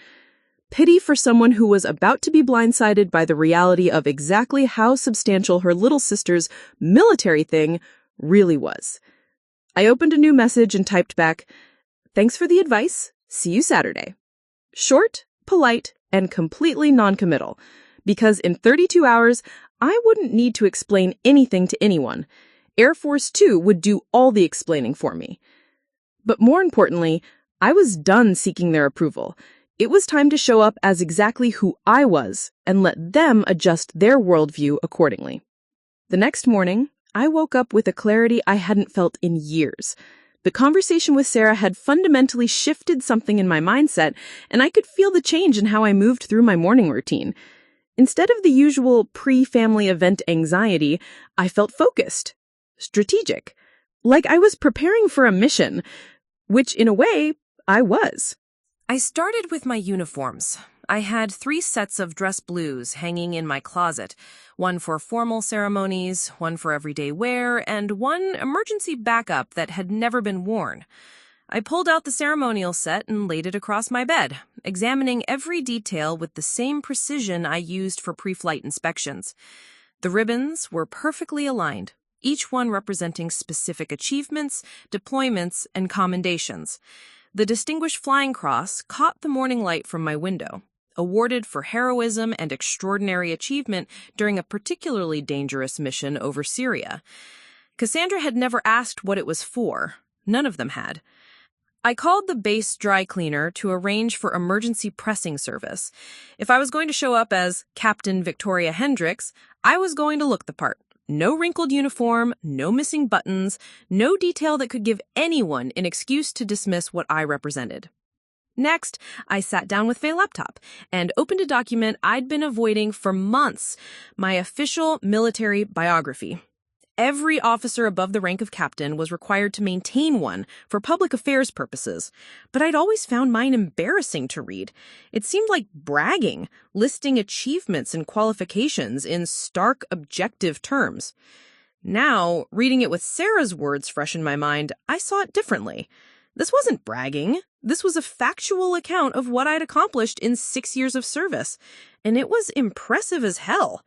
pity for someone who was about to be blindsided by the reality of exactly how substantial her little sister's military thing really was. I opened a new message and typed back, "Thanks for the advice. See you Saturday." Short, polite, and completely non-committal, because in 32 hours, I wouldn't need to explain anything to anyone. Air Force 2 would do all the explaining for me. But more importantly, I was done seeking their approval. It was time to show up as exactly who I was and let them adjust their worldview accordingly. The next morning, I woke up with a clarity I hadn't felt in years. The conversation with Sarah had fundamentally shifted something in my mindset, and I could feel the change in how I moved through my morning routine. Instead of the usual pre-family event anxiety, I felt focused, strategic, like I was preparing for a mission, which in a way, I was. I started with my uniforms. I had 3 sets of dress blues hanging in my closet, one for formal ceremonies, one for everyday wear, and one emergency backup that had never been worn. I pulled out the ceremonial set and laid it across my bed, examining every detail with the same precision I used for pre-flight inspections. The ribbons were perfectly aligned, each one representing specific achievements, deployments, and commendations. The Distinguished Flying Cross caught the morning light from my window, awarded for heroism and extraordinary achievement during a particularly dangerous mission over Syria. Cassandra had never asked what it was for. None of them had. I called the base dry cleaner to arrange for emergency pressing service. If I was going to show up as Captain Victoria Hendricks, I was going to look the part. No wrinkled uniform, no missing buttons, no detail that could give anyone an excuse to dismiss what I represented. Next, I sat down with my laptop and opened a document I'd been avoiding for months, my official military biography. Every officer above the rank of captain was required to maintain one for public affairs purposes, but I'd always found mine embarrassing to read. It seemed like bragging, listing achievements and qualifications in stark, objective terms. Now, reading it with Sarah's words fresh in my mind, I saw it differently. This wasn't bragging. This was a factual account of what I'd accomplished in 6 years of service, and it was impressive as hell.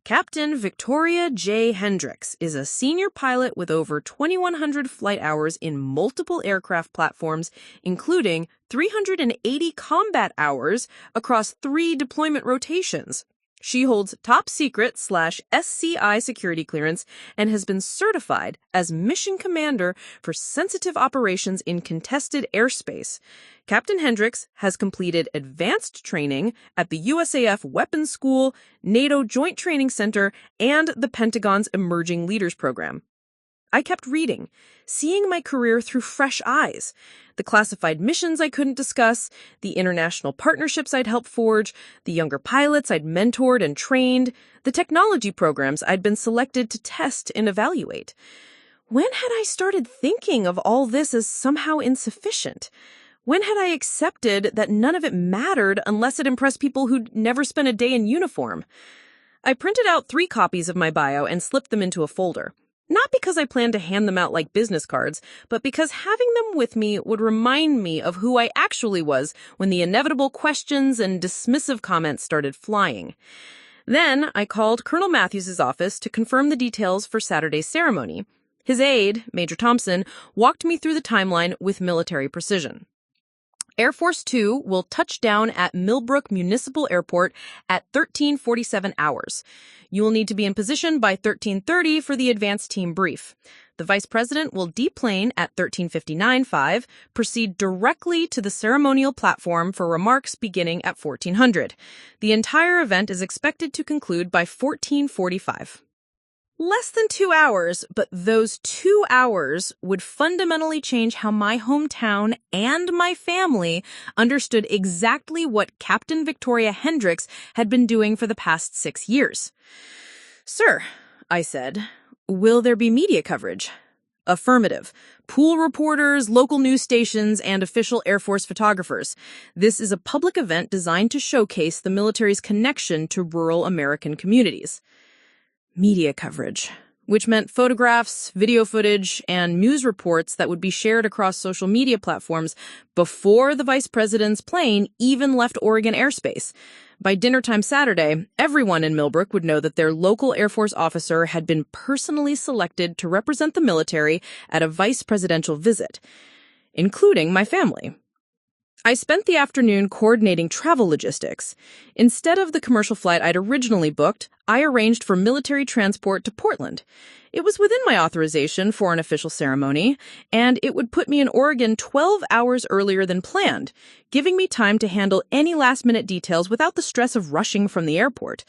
Captain Victoria J. Hendricks is a senior pilot with over 2,100 flight hours in multiple aircraft platforms, including 380 combat hours across 3 deployment rotations. She holds top secret/SCI security clearance and has been certified as mission commander for sensitive operations in contested airspace. Captain Hendricks has completed advanced training at the USAF Weapons School, NATO Joint Training Center, and the Pentagon's Emerging Leaders Program. I kept reading, seeing my career through fresh eyes. The classified missions I couldn't discuss, the international partnerships I'd helped forge, the younger pilots I'd mentored and trained, the technology programs I'd been selected to test and evaluate. When had I started thinking of all this as somehow insufficient? When had I accepted that none of it mattered unless it impressed people who'd never spent a day in uniform? I printed out 3 copies of my bio and slipped them into a folder. Not because I planned to hand them out like business cards, but because having them with me would remind me of who I actually was when the inevitable questions and dismissive comments started flying. Then I called Colonel Matthews' office to confirm the details for Saturday's ceremony. His aide, Major Thompson, walked me through the timeline with military precision. Air Force 2 will touch down at Millbrook Municipal Airport at 13:47 hours. You will need to be in position by 13:30 for the advanced team brief. The Vice President will deplane at 13:59.5, proceed directly to the ceremonial platform for remarks beginning at 1400. The entire event is expected to conclude by 14:45. Less than 2 hours, but those 2 hours would fundamentally change how my hometown and my family understood exactly what Captain Victoria Hendricks had been doing for the past 6 years. "Sir," I said, "will there be media coverage?" Affirmative. Pool reporters, local news stations, and official Air Force photographers. This is a public event designed to showcase the military's connection to rural American communities. Media coverage. which meant photographs, video footage, and news reports that would be shared across social media platforms before the vice president's plane even left Oregon airspace. By dinnertime Saturday, everyone in Millbrook would know that their local Air Force officer had been personally selected to represent the military at a vice presidential visit, including my family. I spent the afternoon coordinating travel logistics. Instead of the commercial flight I'd originally booked, I arranged for military transport to Portland. It was within my authorization for an official ceremony, and it would put me in Oregon 12 hours earlier than planned, giving me time to handle any last-minute details without the stress of rushing from the airport.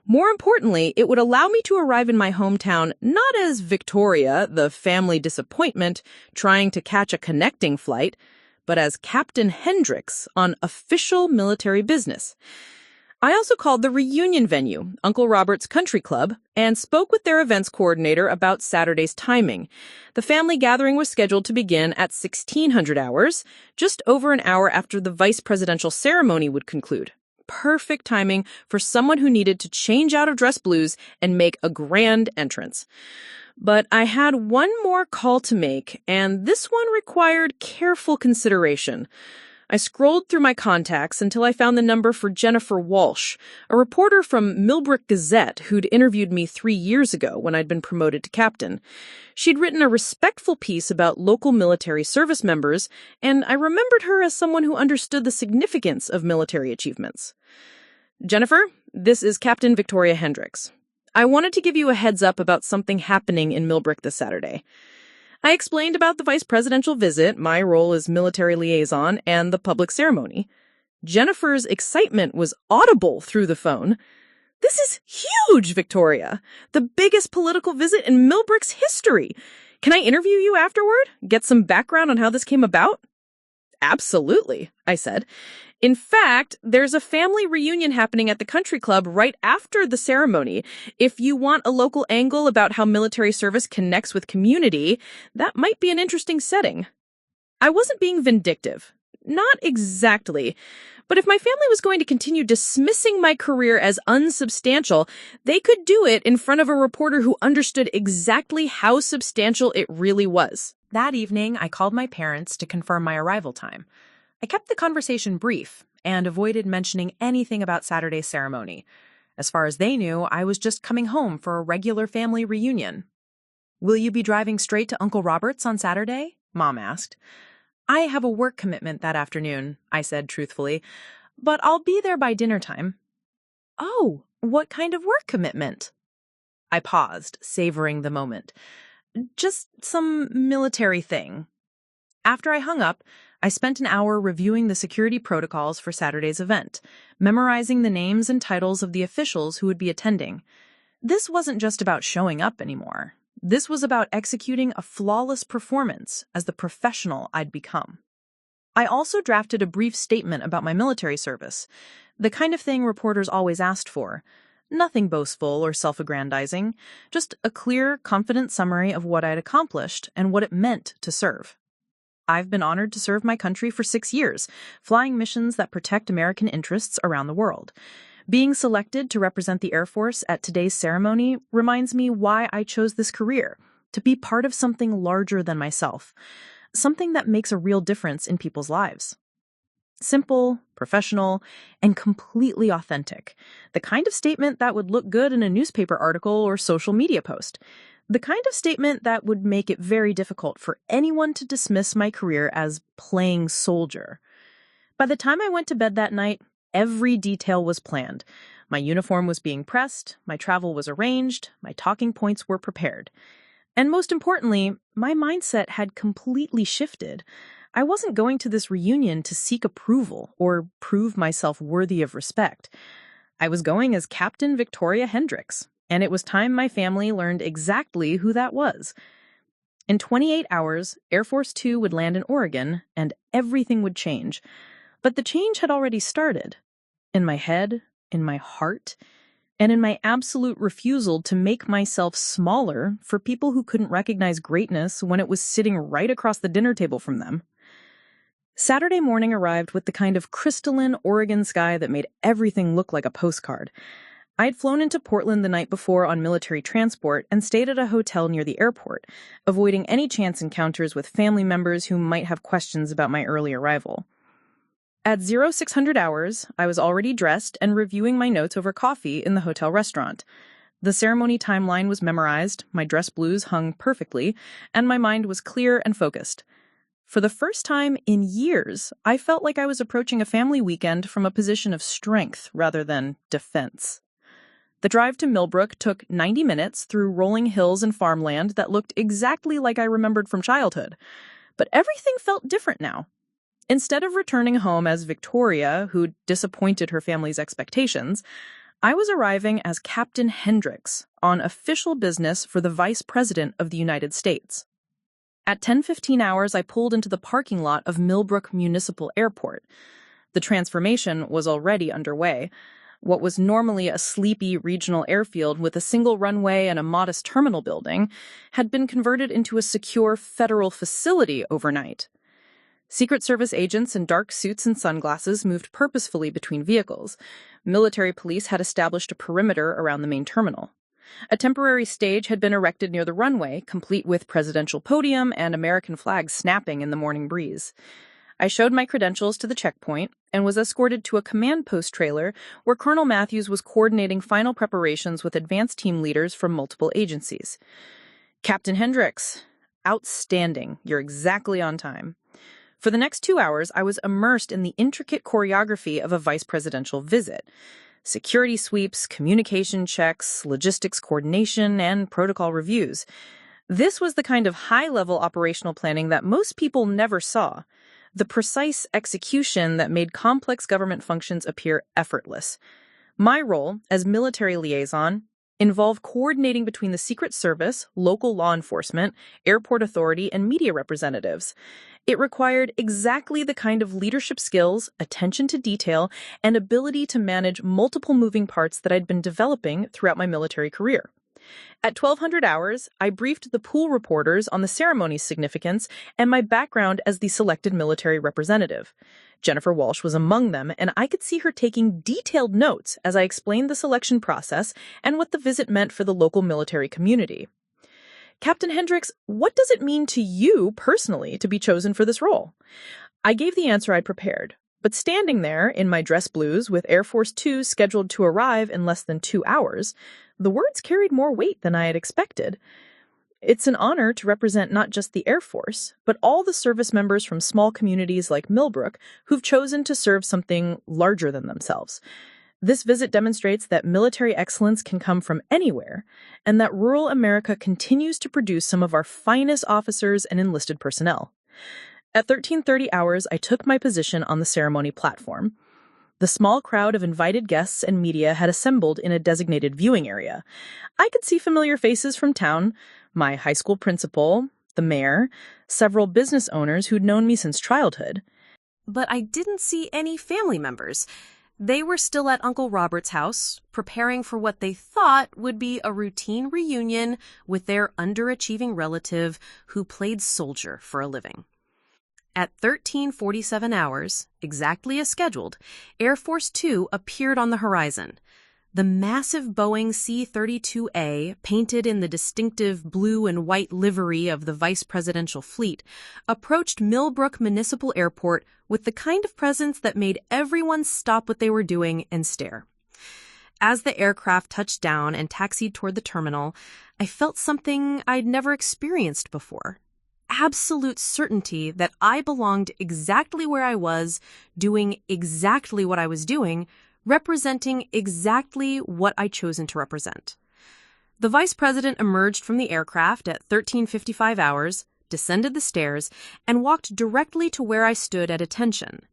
More importantly, it would allow me to arrive in my hometown not as Victoria, the family disappointment, trying to catch a connecting flight, but as Captain Hendricks on official military business. I also called the reunion venue, Uncle Robert's Country Club, and spoke with their events coordinator about Saturday's timing. The family gathering was scheduled to begin at 1600 hours, just over an hour after the vice presidential ceremony would conclude. Perfect timing for someone who needed to change out of dress blues and make a grand entrance. But I had one more call to make, and this one required careful consideration. I scrolled through my contacts until I found the number for Jennifer Walsh, a reporter from Millbrook Gazette who'd interviewed me 3 years ago when I'd been promoted to captain. She'd written a respectful piece about local military service members, and I remembered her as someone who understood the significance of military achievements. Jennifer, this is Captain Victoria Hendricks. I wanted to give you a heads up about something happening in Millbrook this Saturday. I explained about the vice presidential visit, my role as military liaison, and the public ceremony. Jennifer's excitement was audible through the phone. "This is huge, Victoria! The biggest political visit in Millbrook's history! Can I interview you afterward? Get some background on how this came about?" "Absolutely," I said. "In fact, there's a family reunion happening at the country club right after the ceremony. If you want a local angle about how military service connects with community, that might be an interesting setting." I wasn't being vindictive. Not exactly. But if my family was going to continue dismissing my career as unsubstantial, they could do it in front of a reporter who understood exactly how substantial it really was. That evening, I called my parents to confirm my arrival time. I kept the conversation brief and avoided mentioning anything about Saturday's ceremony. As far as they knew, I was just coming home for a regular family reunion. "Will you be driving straight to Uncle Robert's on Saturday?" Mom asked. "I have a work commitment that afternoon," I said truthfully, "but I'll be there by dinner time." "Oh, what kind of work commitment?" I paused, savoring the moment. "Just some military thing." After I hung up, I spent an hour reviewing the security protocols for Saturday's event, memorizing the names and titles of the officials who would be attending. This wasn't just about showing up anymore. This was about executing a flawless performance as the professional I'd become. I also drafted a brief statement about my military service, the kind of thing reporters always asked for. Nothing boastful or self-aggrandizing, just a clear, confident summary of what I'd accomplished and what it meant to serve. I've been honored to serve my country for 6 years, flying missions that protect American interests around the world. Being selected to represent the Air Force at today's ceremony reminds me why I chose this career, to be part of something larger than myself, something that makes a real difference in people's lives. Simple, professional, and completely authentic. The kind of statement that would look good in a newspaper article or social media post. The kind of statement that would make it very difficult for anyone to dismiss my career as playing soldier. By the time I went to bed that night, every detail was planned. My uniform was being pressed, my travel was arranged, my talking points were prepared. And most importantly, my mindset had completely shifted. I wasn't going to this reunion to seek approval or prove myself worthy of respect. I was going as Captain Victoria Hendricks, and it was time my family learned exactly who that was. In 28 hours, Air Force 2 would land in Oregon, and everything would change. But the change had already started. In my head, in my heart, and in my absolute refusal to make myself smaller for people who couldn't recognize greatness when it was sitting right across the dinner table from them. Saturday morning arrived with the kind of crystalline Oregon sky that made everything look like a postcard. I had flown into Portland the night before on military transport and stayed at a hotel near the airport, avoiding any chance encounters with family members who might have questions about my early arrival. At 0600 hours, I was already dressed and reviewing my notes over coffee in the hotel restaurant. The ceremony timeline was memorized, my dress blues hung perfectly, and my mind was clear and focused. For the first time in years, I felt like I was approaching a family weekend from a position of strength rather than defense. The drive to Millbrook took 90 minutes through rolling hills and farmland that looked exactly like I remembered from childhood. But everything felt different now. Instead of returning home as Victoria, who'd disappointed her family's expectations, I was arriving as Captain Hendricks on official business for the Vice President of the United States. At 10:15 hours, I pulled into the parking lot of Millbrook Municipal Airport. The transformation was already underway. What was normally a sleepy regional airfield with a single runway and a modest terminal building had been converted into a secure federal facility overnight. Secret Service agents in dark suits and sunglasses moved purposefully between vehicles. Military police had established a perimeter around the main terminal. A temporary stage had been erected near the runway, complete with presidential podium and American flags snapping in the morning breeze. I showed my credentials to the checkpoint and was escorted to a command post trailer where Colonel Matthews was coordinating final preparations with advanced team leaders from multiple agencies. Captain Hendricks, outstanding. You're exactly on time. For the next 2 hours, I was immersed in the intricate choreography of a vice presidential visit. Security sweeps, communication checks, logistics coordination, and protocol reviews. This was the kind of high-level operational planning that most people never saw. The precise execution that made complex government functions appear effortless. My role as military liaison involved coordinating between the Secret Service, local law enforcement, airport authority, and media representatives. It required exactly the kind of leadership skills, attention to detail, and ability to manage multiple moving parts that I'd been developing throughout my military career. At 1200 hours, I briefed the pool reporters on the ceremony's significance and my background as the selected military representative. Jennifer Walsh was among them, and I could see her taking detailed notes as I explained the selection process and what the visit meant for the local military community. Captain Hendricks, what does it mean to you personally to be chosen for this role? I gave the answer I'd prepared, but standing there in my dress blues with Air Force 2 scheduled to arrive in less than 2 hours, the words carried more weight than I had expected. It's an honor to represent not just the Air Force, but all the service members from small communities like Millbrook who've chosen to serve something larger than themselves. This visit demonstrates that military excellence can come from anywhere, and that rural America continues to produce some of our finest officers and enlisted personnel. At 13:30 hours, I took my position on the ceremony platform. The small crowd of invited guests and media had assembled in a designated viewing area. I could see familiar faces from town, my high school principal, the mayor, several business owners who'd known me since childhood. But I didn't see any family members. They were still at Uncle Robert's house, preparing for what they thought would be a routine reunion with their underachieving relative who played soldier for a living. At 13:47 hours, exactly as scheduled, Air Force 2 appeared on the horizon. The massive Boeing C-32A, painted in the distinctive blue and white livery of the vice presidential fleet, approached Millbrook Municipal Airport with the kind of presence that made everyone stop what they were doing and stare. As the aircraft touched down and taxied toward the terminal, I felt something I'd never experienced before. Absolute certainty that I belonged exactly where I was, doing exactly what I was doing, representing exactly what I'd chosen to represent. The vice president emerged from the aircraft at 13:55 hours, descended the stairs, and walked directly to where I stood at attention.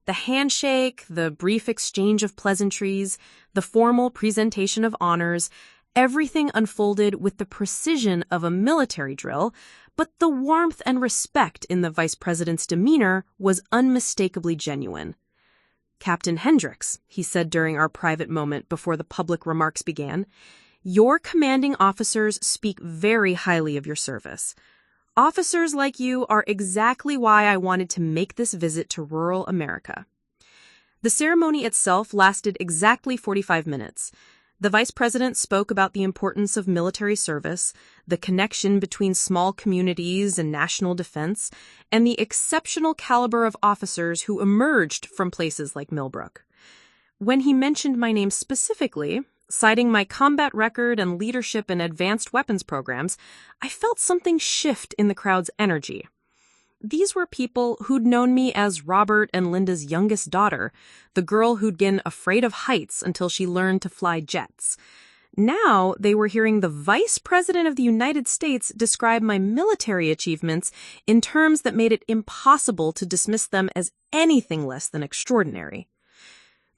The handshake, the brief exchange of pleasantries, the formal presentation of honors, everything unfolded with the precision of a military drill, but the warmth and respect in the vice president's demeanor was unmistakably genuine. "Captain Hendricks," he said during our private moment before the public remarks began, "your commanding officers speak very highly of your service. Officers like you are exactly why I wanted to make this visit to rural America." The ceremony itself lasted exactly 45 minutes. The vice president spoke about the importance of military service, the connection between small communities and national defense, and the exceptional caliber of officers who emerged from places like Millbrook. When he mentioned my name specifically, citing my combat record and leadership in advanced weapons programs, I felt something shift in the crowd's energy. These were people who'd known me as Robert and Linda's youngest daughter, the girl who'd been afraid of heights until she learned to fly jets. Now they were hearing the Vice President of the United States describe my military achievements in terms that made it impossible to dismiss them as anything less than extraordinary.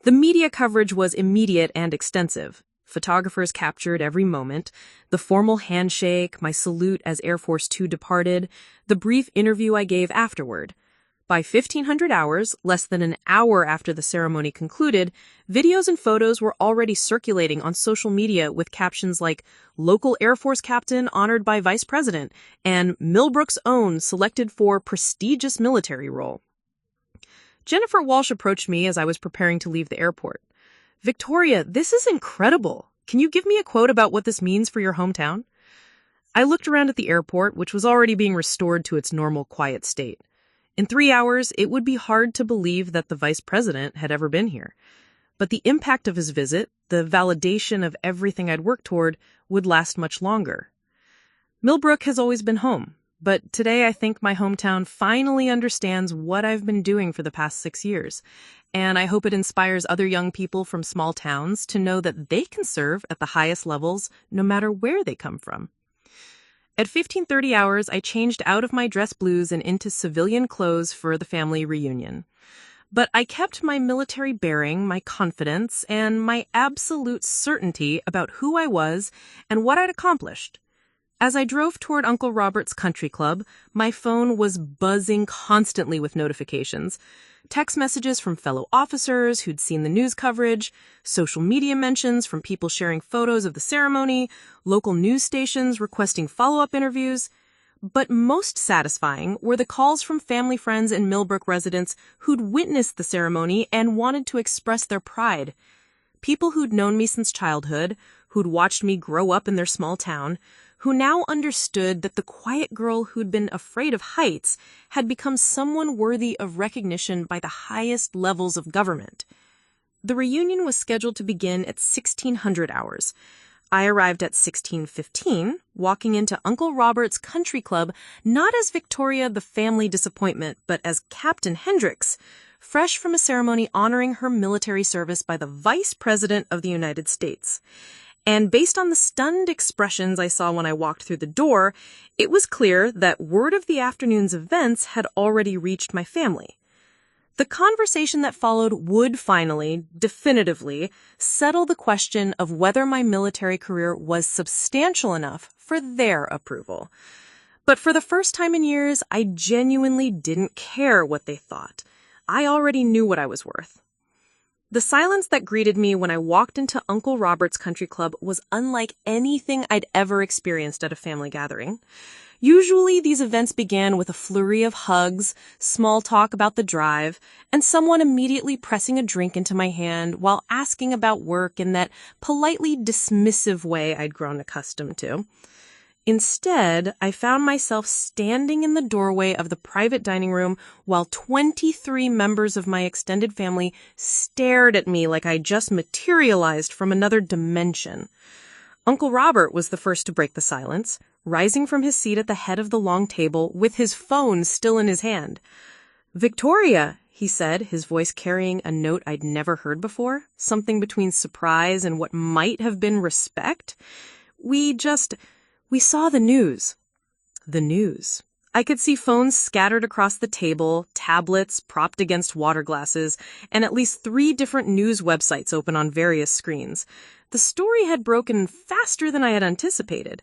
The media coverage was immediate and extensive. Photographers captured every moment, the formal handshake, my salute as Air Force 2 departed, the brief interview I gave afterward. By 1500 hours, less than an hour after the ceremony concluded, videos and photos were already circulating on social media with captions like "Local Air Force Captain honored by Vice President" and "Millbrook's own selected for prestigious military role." Jennifer Walsh approached me as I was preparing to leave the airport. "Victoria, this is incredible. Can you give me a quote about what this means for your hometown?" I looked around at the airport, which was already being restored to its normal quiet state. In 3 hours, it would be hard to believe that the vice president had ever been here. But the impact of his visit, the validation of everything I'd worked toward, would last much longer. Millbrook has always been home, but today I think my hometown finally understands what I've been doing for the past 6 years. And I hope it inspires other young people from small towns to know that they can serve at the highest levels no matter where they come from. At 15:30 hours, I changed out of my dress blues and into civilian clothes for the family reunion. But I kept my military bearing, my confidence, and my absolute certainty about who I was and what I'd accomplished. As I drove toward Uncle Robert's country club, my phone was buzzing constantly with notifications. Text messages from fellow officers who'd seen the news coverage, social media mentions from people sharing photos of the ceremony, local news stations requesting follow-up interviews. But most satisfying were the calls from family friends and Millbrook residents who'd witnessed the ceremony and wanted to express their pride. People who'd known me since childhood, who'd watched me grow up in their small town, who now understood that the quiet girl who'd been afraid of heights had become someone worthy of recognition by the highest levels of government. The reunion was scheduled to begin at 1600 hours. I arrived at 16:15, walking into Uncle Robert's country club not as Victoria the family disappointment, but as Captain Hendricks, fresh from a ceremony honoring her military service by the Vice President of the United States. And based on the stunned expressions I saw when I walked through the door, it was clear that word of the afternoon's events had already reached my family. The conversation that followed would finally, definitively, settle the question of whether my military career was substantial enough for their approval. But for the first time in years, I genuinely didn't care what they thought. I already knew what I was worth. The silence that greeted me when I walked into Uncle Robert's country club was unlike anything I'd ever experienced at a family gathering. Usually, these events began with a flurry of hugs, small talk about the drive, and someone immediately pressing a drink into my hand while asking about work in that politely dismissive way I'd grown accustomed to. Instead, I found myself standing in the doorway of the private dining room while 23 members of my extended family stared at me like I just materialized from another dimension. Uncle Robert was the first to break the silence, rising from his seat at the head of the long table with his phone still in his hand. "Victoria," he said, his voice carrying a note I'd never heard before, something between surprise and what might have been respect. We saw the news." The news. I could see phones scattered across the table, tablets propped against water glasses, and at least 3 different news websites open on various screens. The story had broken faster than I had anticipated.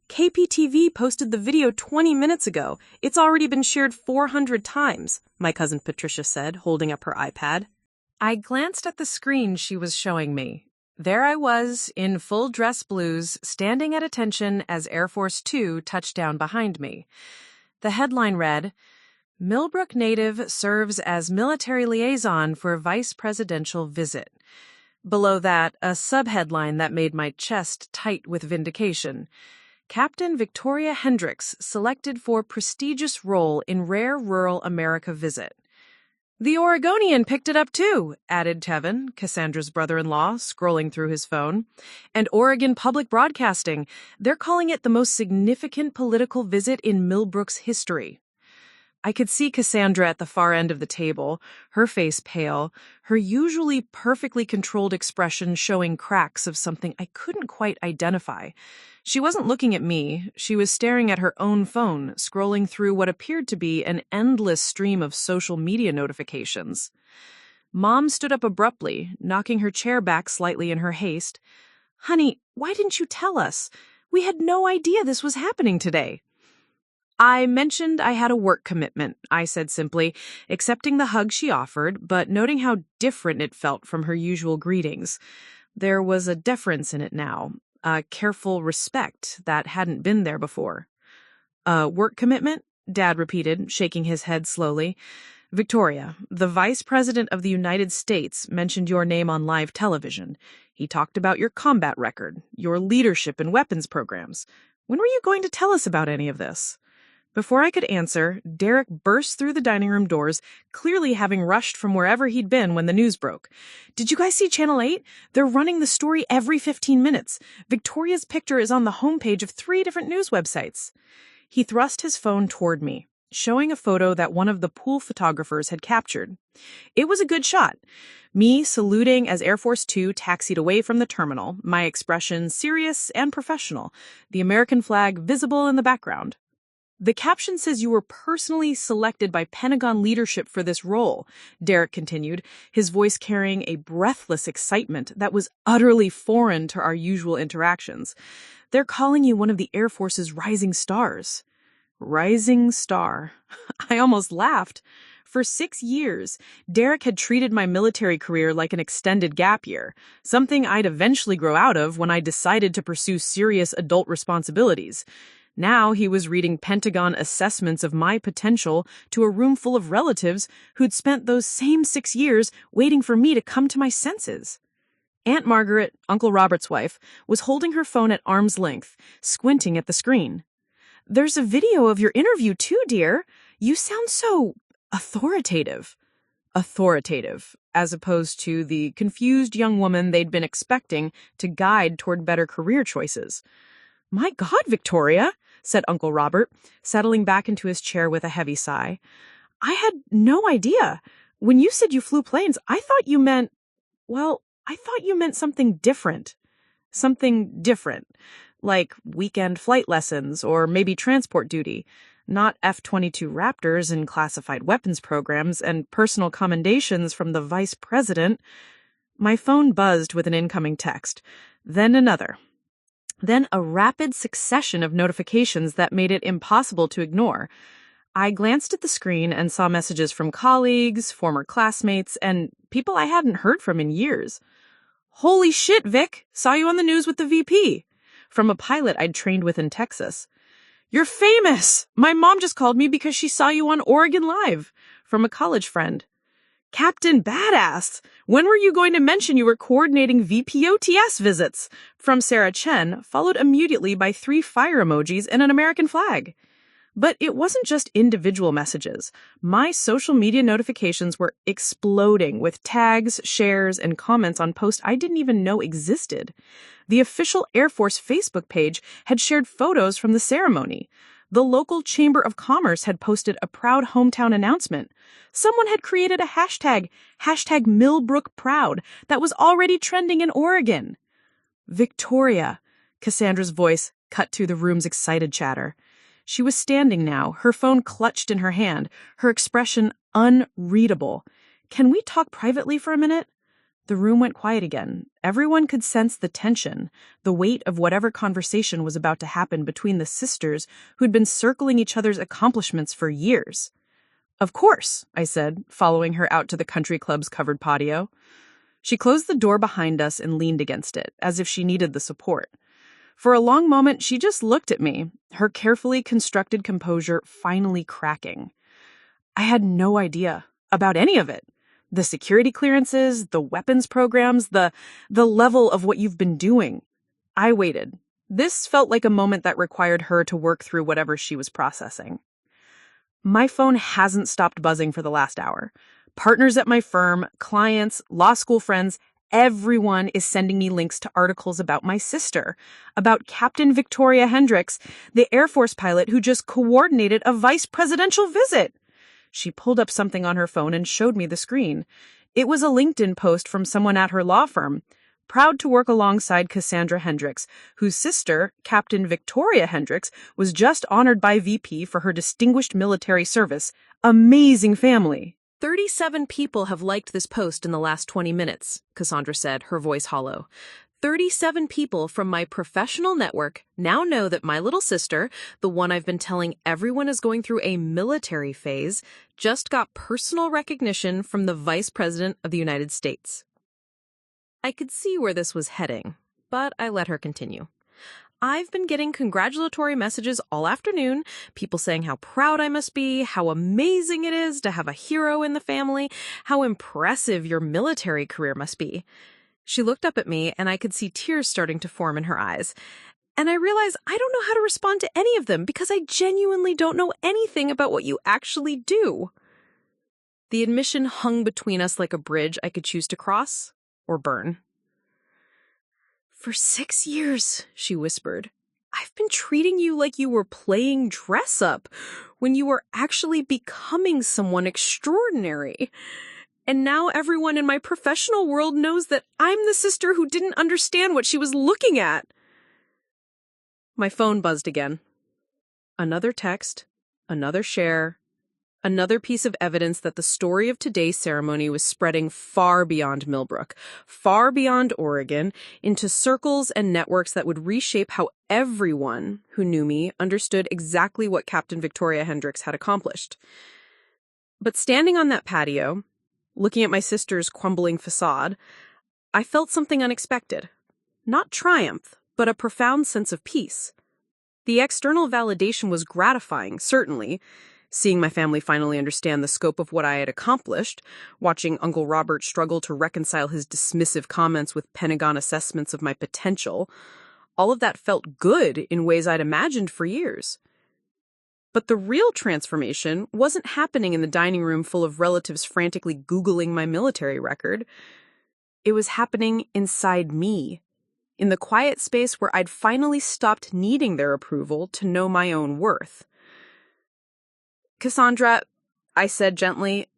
"KPTV posted the video 20 minutes ago. It's already been shared 400 times, my cousin Patricia said, holding up her iPad. I glanced at the screen she was showing me. There I was, in full dress blues, standing at attention as Air Force 2 touched down behind me. The headline read, "Millbrook native serves as military liaison for vice presidential visit." Below that, a subheadline that made my chest tight with vindication. Captain Victoria Hendricks selected for prestigious role in rare rural America visit. The Oregonian picked it up too, added Tevin, Cassandra's brother-in-law, scrolling through his phone. And Oregon Public Broadcasting, they're calling it the most significant political visit in Millbrook's history. I could see Cassandra at the far end of the table, her face pale, her usually perfectly controlled expression showing cracks of something I couldn't quite identify. She wasn't looking at me. She was staring at her own phone, scrolling through what appeared to be an endless stream of social media notifications. Mom stood up abruptly, knocking her chair back slightly in her haste. "Honey, why didn't you tell us? We had no idea this was happening today." "I mentioned I had a work commitment," I said simply, accepting the hug she offered, but noting how different it felt from her usual greetings. There was a deference in it now, a careful respect that hadn't been there before. "A work commitment?" Dad repeated, shaking his head slowly. "Victoria, the Vice President of the United States mentioned your name on live television. He talked about your combat record, your leadership in weapons programs. When were you going to tell us about any of this?" Before I could answer, Derek burst through the dining room doors, clearly having rushed from wherever he'd been when the news broke. "Did you guys see Channel 8? They're running the story every 15 minutes. Victoria's picture is on the homepage of 3 different news websites." He thrust his phone toward me, showing a photo that one of the pool photographers had captured. It was a good shot. Me saluting as Air Force 2 taxied away from the terminal, my expression serious and professional, the American flag visible in the background. "The caption says you were personally selected by Pentagon leadership for this role," Derek continued, his voice carrying a breathless excitement that was utterly foreign to our usual interactions. "They're calling you one of the Air Force's rising stars." Rising star. I almost laughed. For 6 years, Derek had treated my military career like an extended gap year, something I'd eventually grow out of when I decided to pursue serious adult responsibilities. Now he was reading Pentagon assessments of my potential to a room full of relatives who'd spent those same 6 years waiting for me to come to my senses. Aunt Margaret, Uncle Robert's wife, was holding her phone at arm's length, squinting at the screen. "There's a video of your interview too, dear. You sound so authoritative." Authoritative, as opposed to the confused young woman they'd been expecting to guide toward better career choices. "My God, Victoria," said Uncle Robert, settling back into his chair with a heavy sigh. "I had no idea. When you said you flew planes, I thought you meant something different. Something different, like weekend flight lessons or maybe transport duty, not F-22 Raptors and classified weapons programs and personal commendations from the Vice President." My phone buzzed with an incoming text, then another. Then a rapid succession of notifications that made it impossible to ignore. I glanced at the screen and saw messages from colleagues, former classmates, and people I hadn't heard from in years. "Holy shit, Vic! Saw you on the news with the VP." From a pilot I'd trained with in Texas. "You're famous! My mom just called me because she saw you on Oregon Live." From a college friend. "Captain Badass! When were you going to mention you were coordinating VPOTS visits?" From Sarah Chen, followed immediately by 3 fire emojis and an American flag. But it wasn't just individual messages. My social media notifications were exploding with tags, shares, and comments on posts I didn't even know existed. The official Air Force Facebook page had shared photos from the ceremony. The local Chamber of Commerce had posted a proud hometown announcement. Someone had created a hashtag Millbrook Proud, that was already trending in Oregon. "Victoria," Cassandra's voice cut through the room's excited chatter. She was standing now, her phone clutched in her hand, her expression unreadable. "Can we talk privately for a minute?" The room went quiet again. Everyone could sense the tension, the weight of whatever conversation was about to happen between the sisters who'd been circling each other's accomplishments for years. "Of course," I said, following her out to the country club's covered patio. She closed the door behind us and leaned against it, as if she needed the support. For a long moment, she just looked at me, her carefully constructed composure finally cracking. I had no idea about any of it. The security clearances, the weapons programs, the level of what you've been doing. I waited. This felt like a moment that required her to work through whatever she was processing. My phone hasn't stopped buzzing for the last hour. Partners at my firm, clients, law school friends, everyone is sending me links to articles about my sister, about Captain Victoria Hendricks, the Air Force pilot who just coordinated a vice presidential visit. She pulled up something on her phone and showed me the screen. It was a LinkedIn post from someone at her law firm. Proud to work alongside Cassandra Hendricks, whose sister, Captain Victoria Hendricks, was just honored by VP for her distinguished military service. Amazing family. 37 people have liked this post in the last 20 minutes, Cassandra said, her voice hollow. 37 people from my professional network now know that my little sister, the one I've been telling everyone is going through a military phase, just got personal recognition from the Vice President of the United States. I could see where this was heading, but I let her continue. I've been getting congratulatory messages all afternoon, people saying how proud I must be, how amazing it is to have a hero in the family, how impressive your military career must be. She looked up at me, and I could see tears starting to form in her eyes. And I realized I don't know how to respond to any of them because I genuinely don't know anything about what you actually do. The admission hung between us like a bridge I could choose to cross or burn. For 6 years, she whispered, I've been treating you like you were playing dress-up when you were actually becoming someone extraordinary. And now everyone in my professional world knows that I'm the sister who didn't understand what she was looking at. My phone buzzed again. Another text, another share, another piece of evidence that the story of today's ceremony was spreading far beyond Millbrook, far beyond Oregon, into circles and networks that would reshape how everyone who knew me understood exactly what Captain Victoria Hendricks had accomplished. But standing on that patio, looking at my sister's crumbling facade, I felt something unexpected. Not triumph, but a profound sense of peace. The external validation was gratifying, certainly. Seeing my family finally understand the scope of what I had accomplished, watching Uncle Robert struggle to reconcile his dismissive comments with Pentagon assessments of my potential, all of that felt good in ways I'd imagined for years. But the real transformation wasn't happening in the dining room full of relatives frantically Googling my military record. It was happening inside me, in the quiet space where I'd finally stopped needing their approval to know my own worth. Cassandra, I said gently,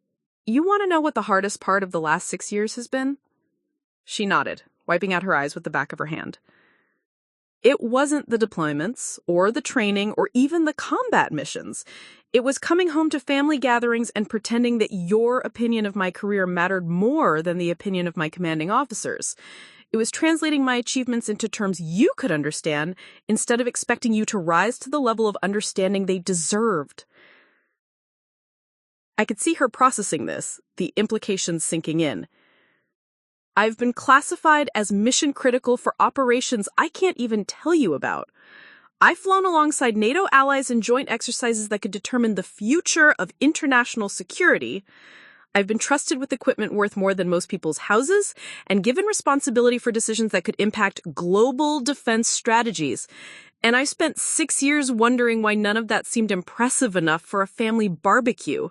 you want to know what the hardest part of the last 6 years has been? She nodded, wiping out her eyes with the back of her hand. It wasn't the deployments, or the training, or even the combat missions. It was coming home to family gatherings and pretending that your opinion of my career mattered more than the opinion of my commanding officers. It was translating my achievements into terms you could understand, instead of expecting you to rise to the level of understanding they deserved. I could see her processing this, the implications sinking in. I've been classified as mission critical for operations I can't even tell you about. I've flown alongside NATO allies in joint exercises that could determine the future of international security. I've been trusted with equipment worth more than most people's houses and given responsibility for decisions that could impact global defense strategies. And I spent 6 years wondering why none of that seemed impressive enough for a family barbecue.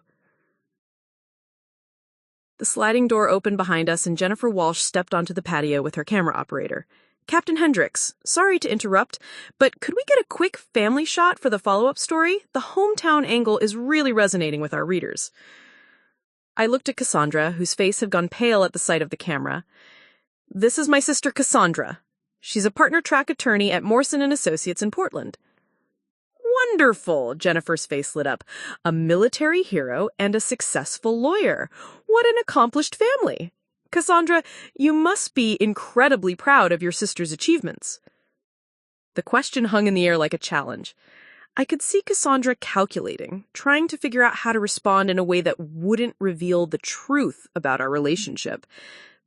The sliding door opened behind us and Jennifer Walsh stepped onto the patio with her camera operator. Captain Hendricks, sorry to interrupt, but could we get a quick family shot for the follow-up story? The hometown angle is really resonating with our readers. I looked at Cassandra, whose face had gone pale at the sight of the camera. This is my sister Cassandra. She's a partner track attorney at Morrison & Associates in Portland. Wonderful, Jennifer's face lit up. A military hero and a successful lawyer. What an accomplished family. Cassandra, you must be incredibly proud of your sister's achievements. The question hung in the air like a challenge. I could see Cassandra calculating, trying to figure out how to respond in a way that wouldn't reveal the truth about our relationship.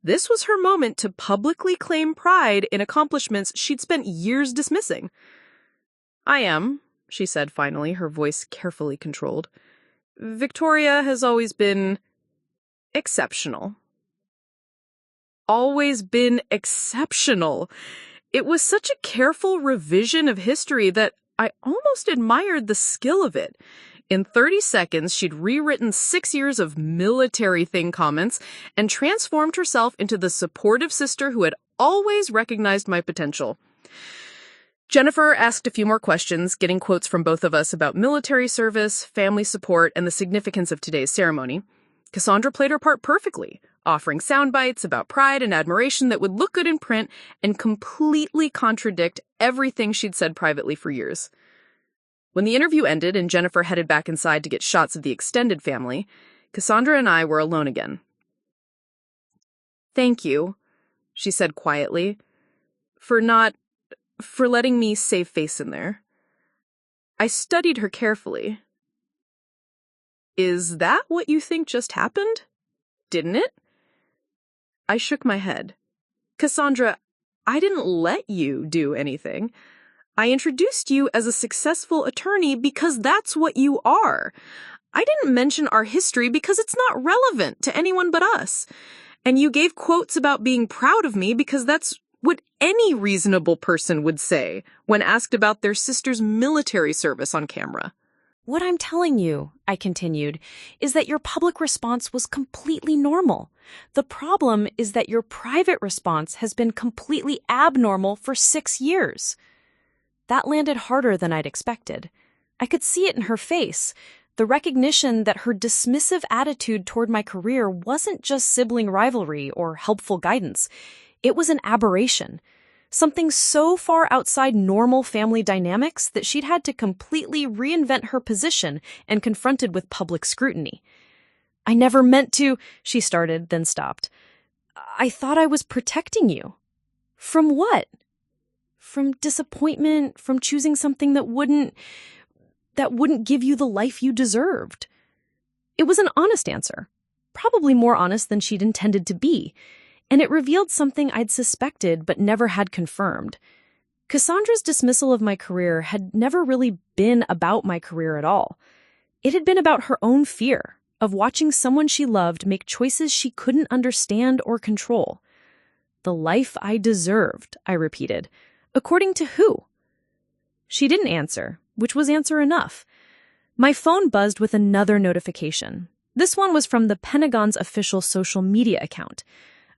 This was her moment to publicly claim pride in accomplishments she'd spent years dismissing. I am, she said finally, her voice carefully controlled. Victoria has always been Exceptional. Always been exceptional. It was such a careful revision of history that I almost admired the skill of it. In 30 seconds, she'd rewritten 6 years of military thing comments and transformed herself into the supportive sister who had always recognized my potential. Jennifer asked a few more questions, getting quotes from both of us about military service, family support, and the significance of today's ceremony. Cassandra played her part perfectly, offering sound bites about pride and admiration that would look good in print and completely contradict everything she'd said privately for years. When the interview ended and Jennifer headed back inside to get shots of the extended family, Cassandra and I were alone again. "Thank you," she said quietly, for letting me save face in there. I studied her carefully. "Is that what you think just happened? Didn't it?" I shook my head. "Cassandra, I didn't let you do anything. I introduced you as a successful attorney because that's what you are. I didn't mention our history because it's not relevant to anyone but us. And you gave quotes about being proud of me because that's what any reasonable person would say when asked about their sister's military service on camera." "What I'm telling you," I continued, "is that your public response was completely normal. The problem is that your private response has been completely abnormal for 6 years." That landed harder than I'd expected. I could see it in her face, the recognition that her dismissive attitude toward my career wasn't just sibling rivalry or helpful guidance. It was an aberration, something so far outside normal family dynamics that she'd had to completely reinvent her position and confronted with public scrutiny. "I never meant to," she started, then stopped. "I thought I was protecting you." "From what?" "From disappointment, from choosing something that wouldn't give you the life you deserved." It was an honest answer, probably more honest than she'd intended to be, and it revealed something I'd suspected but never had confirmed. Cassandra's dismissal of my career had never really been about my career at all. It had been about her own fear of watching someone she loved make choices she couldn't understand or control. "The life I deserved," I repeated. "According to who?" She didn't answer, which was answer enough. My phone buzzed with another notification. This one was from the Pentagon's official social media account.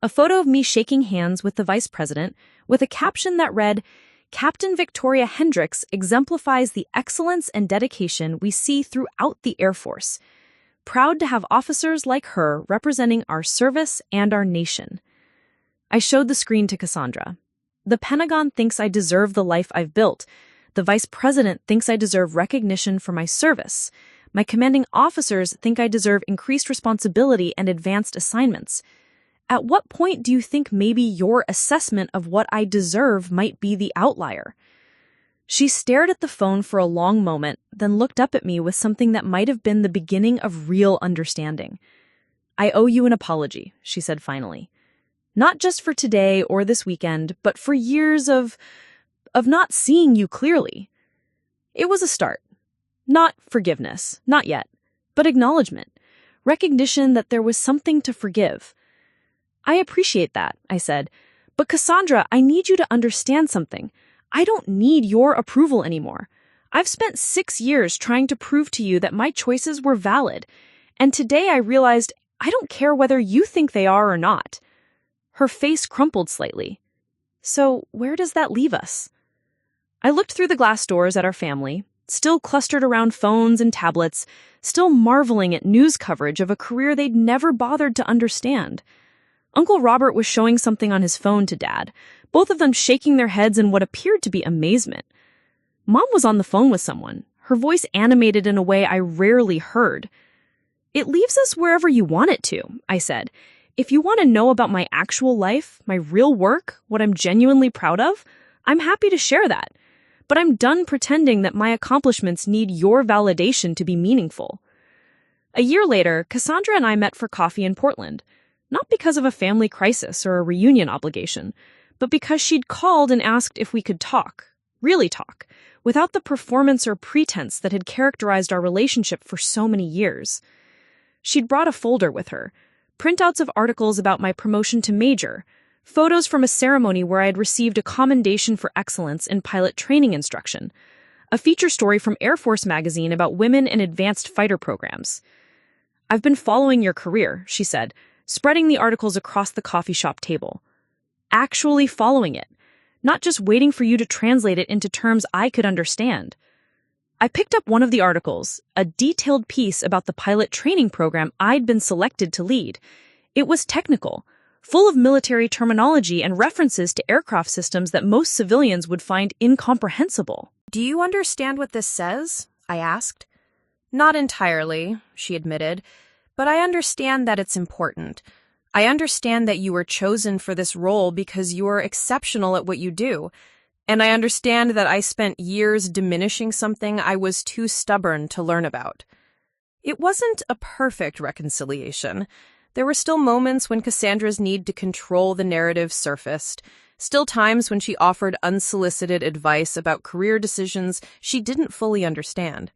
A photo of me shaking hands with the vice president with a caption that read, "Captain Victoria Hendricks exemplifies the excellence and dedication we see throughout the Air Force. Proud to have officers like her representing our service and our nation." I showed the screen to Cassandra. "The Pentagon thinks I deserve the life I've built. The vice president thinks I deserve recognition for my service. My commanding officers think I deserve increased responsibility and advanced assignments. At what point do you think maybe your assessment of what I deserve might be the outlier?" She stared at the phone for a long moment, then looked up at me with something that might have been the beginning of real understanding. "I owe you an apology," she said finally. "Not just for today or this weekend, but for years of not seeing you clearly." It was a start. Not forgiveness, not yet, but acknowledgement, recognition that there was something to forgive. "I appreciate that," I said, "but Cassandra, I need you to understand something. I don't need your approval anymore. I've spent 6 years trying to prove to you that my choices were valid, and today I realized I don't care whether you think they are or not." Her face crumpled slightly. "So where does that leave us?" I looked through the glass doors at our family, still clustered around phones and tablets, still marveling at news coverage of a career they'd never bothered to understand. Uncle Robert was showing something on his phone to Dad, both of them shaking their heads in what appeared to be amazement. Mom was on the phone with someone, her voice animated in a way I rarely heard. "It leaves us wherever you want it to," I said. "If you want to know about my actual life, my real work, what I'm genuinely proud of, I'm happy to share that. But I'm done pretending that my accomplishments need your validation to be meaningful." A year later, Cassandra and I met for coffee in Portland, not because of a family crisis or a reunion obligation, but because she'd called and asked if we could talk, really talk, without the performance or pretense that had characterized our relationship for so many years. She'd brought a folder with her, printouts of articles about my promotion to major, photos from a ceremony where I had received a commendation for excellence in pilot training instruction, a feature story from Air Force magazine about women in advanced fighter programs. "I've been following your career," she said, spreading the articles across the coffee shop table. "Actually following it, not just waiting for you to translate it into terms I could understand." I picked up one of the articles, a detailed piece about the pilot training program I'd been selected to lead. It was technical, full of military terminology and references to aircraft systems that most civilians would find incomprehensible. "Do you understand what this says?" I asked. "Not entirely," she admitted, "but I understand that it's important. I understand that you were chosen for this role because you are exceptional at what you do. And I understand that I spent years diminishing something I was too stubborn to learn about." It wasn't a perfect reconciliation. There were still moments when Cassandra's need to control the narrative surfaced, still times when she offered unsolicited advice about career decisions she didn't fully understand.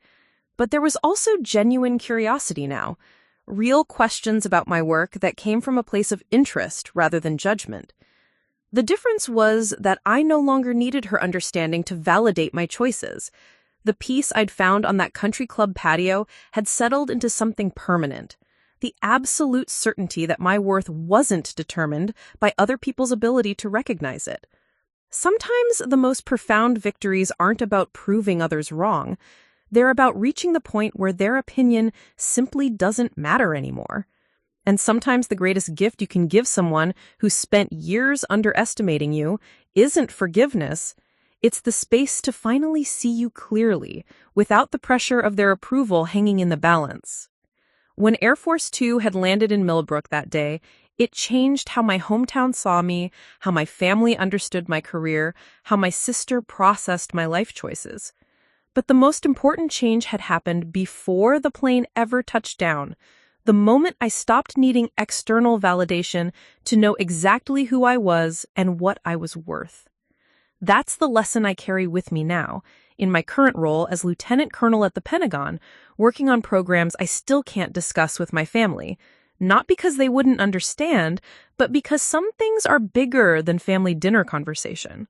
But there was also genuine curiosity now, real questions about my work that came from a place of interest rather than judgment. The difference was that I no longer needed her understanding to validate my choices. The peace I'd found on that country club patio had settled into something permanent. The absolute certainty that my worth wasn't determined by other people's ability to recognize it. Sometimes the most profound victories aren't about proving others wrong. They're about reaching the point where their opinion simply doesn't matter anymore. And sometimes the greatest gift you can give someone who spent years underestimating you isn't forgiveness. It's the space to finally see you clearly, without the pressure of their approval hanging in the balance. When Air Force 2 had landed in Millbrook that day, it changed how my hometown saw me, how my family understood my career, how my sister processed my life choices. But the most important change had happened before the plane ever touched down. The moment I stopped needing external validation to know exactly who I was and what I was worth. That's the lesson I carry with me now, in my current role as lieutenant colonel at the Pentagon, working on programs I still can't discuss with my family. Not because they wouldn't understand, but because some things are bigger than family dinner conversation.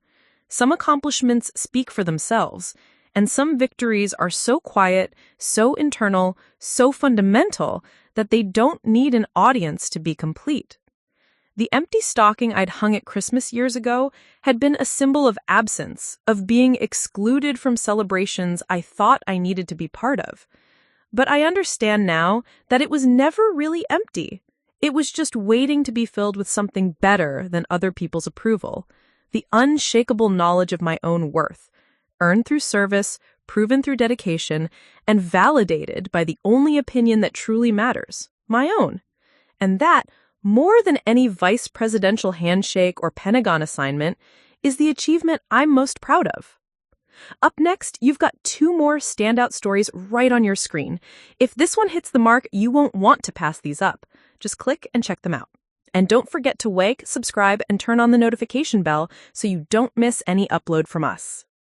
Some accomplishments speak for themselves, and some victories are so quiet, so internal, so fundamental that they don't need an audience to be complete. The empty stocking I'd hung at Christmas years ago had been a symbol of absence, of being excluded from celebrations I thought I needed to be part of. But I understand now that it was never really empty. It was just waiting to be filled with something better than other people's approval, the unshakable knowledge of my own worth, earned through service, proven through dedication, and validated by the only opinion that truly matters, my own. And that, more than any vice presidential handshake or Pentagon assignment, is the achievement I'm most proud of. Up next, you've got 2 more standout stories right on your screen. If this one hits the mark, you won't want to pass these up. Just click and check them out. And don't forget to like, subscribe, and turn on the notification bell so you don't miss any upload from us.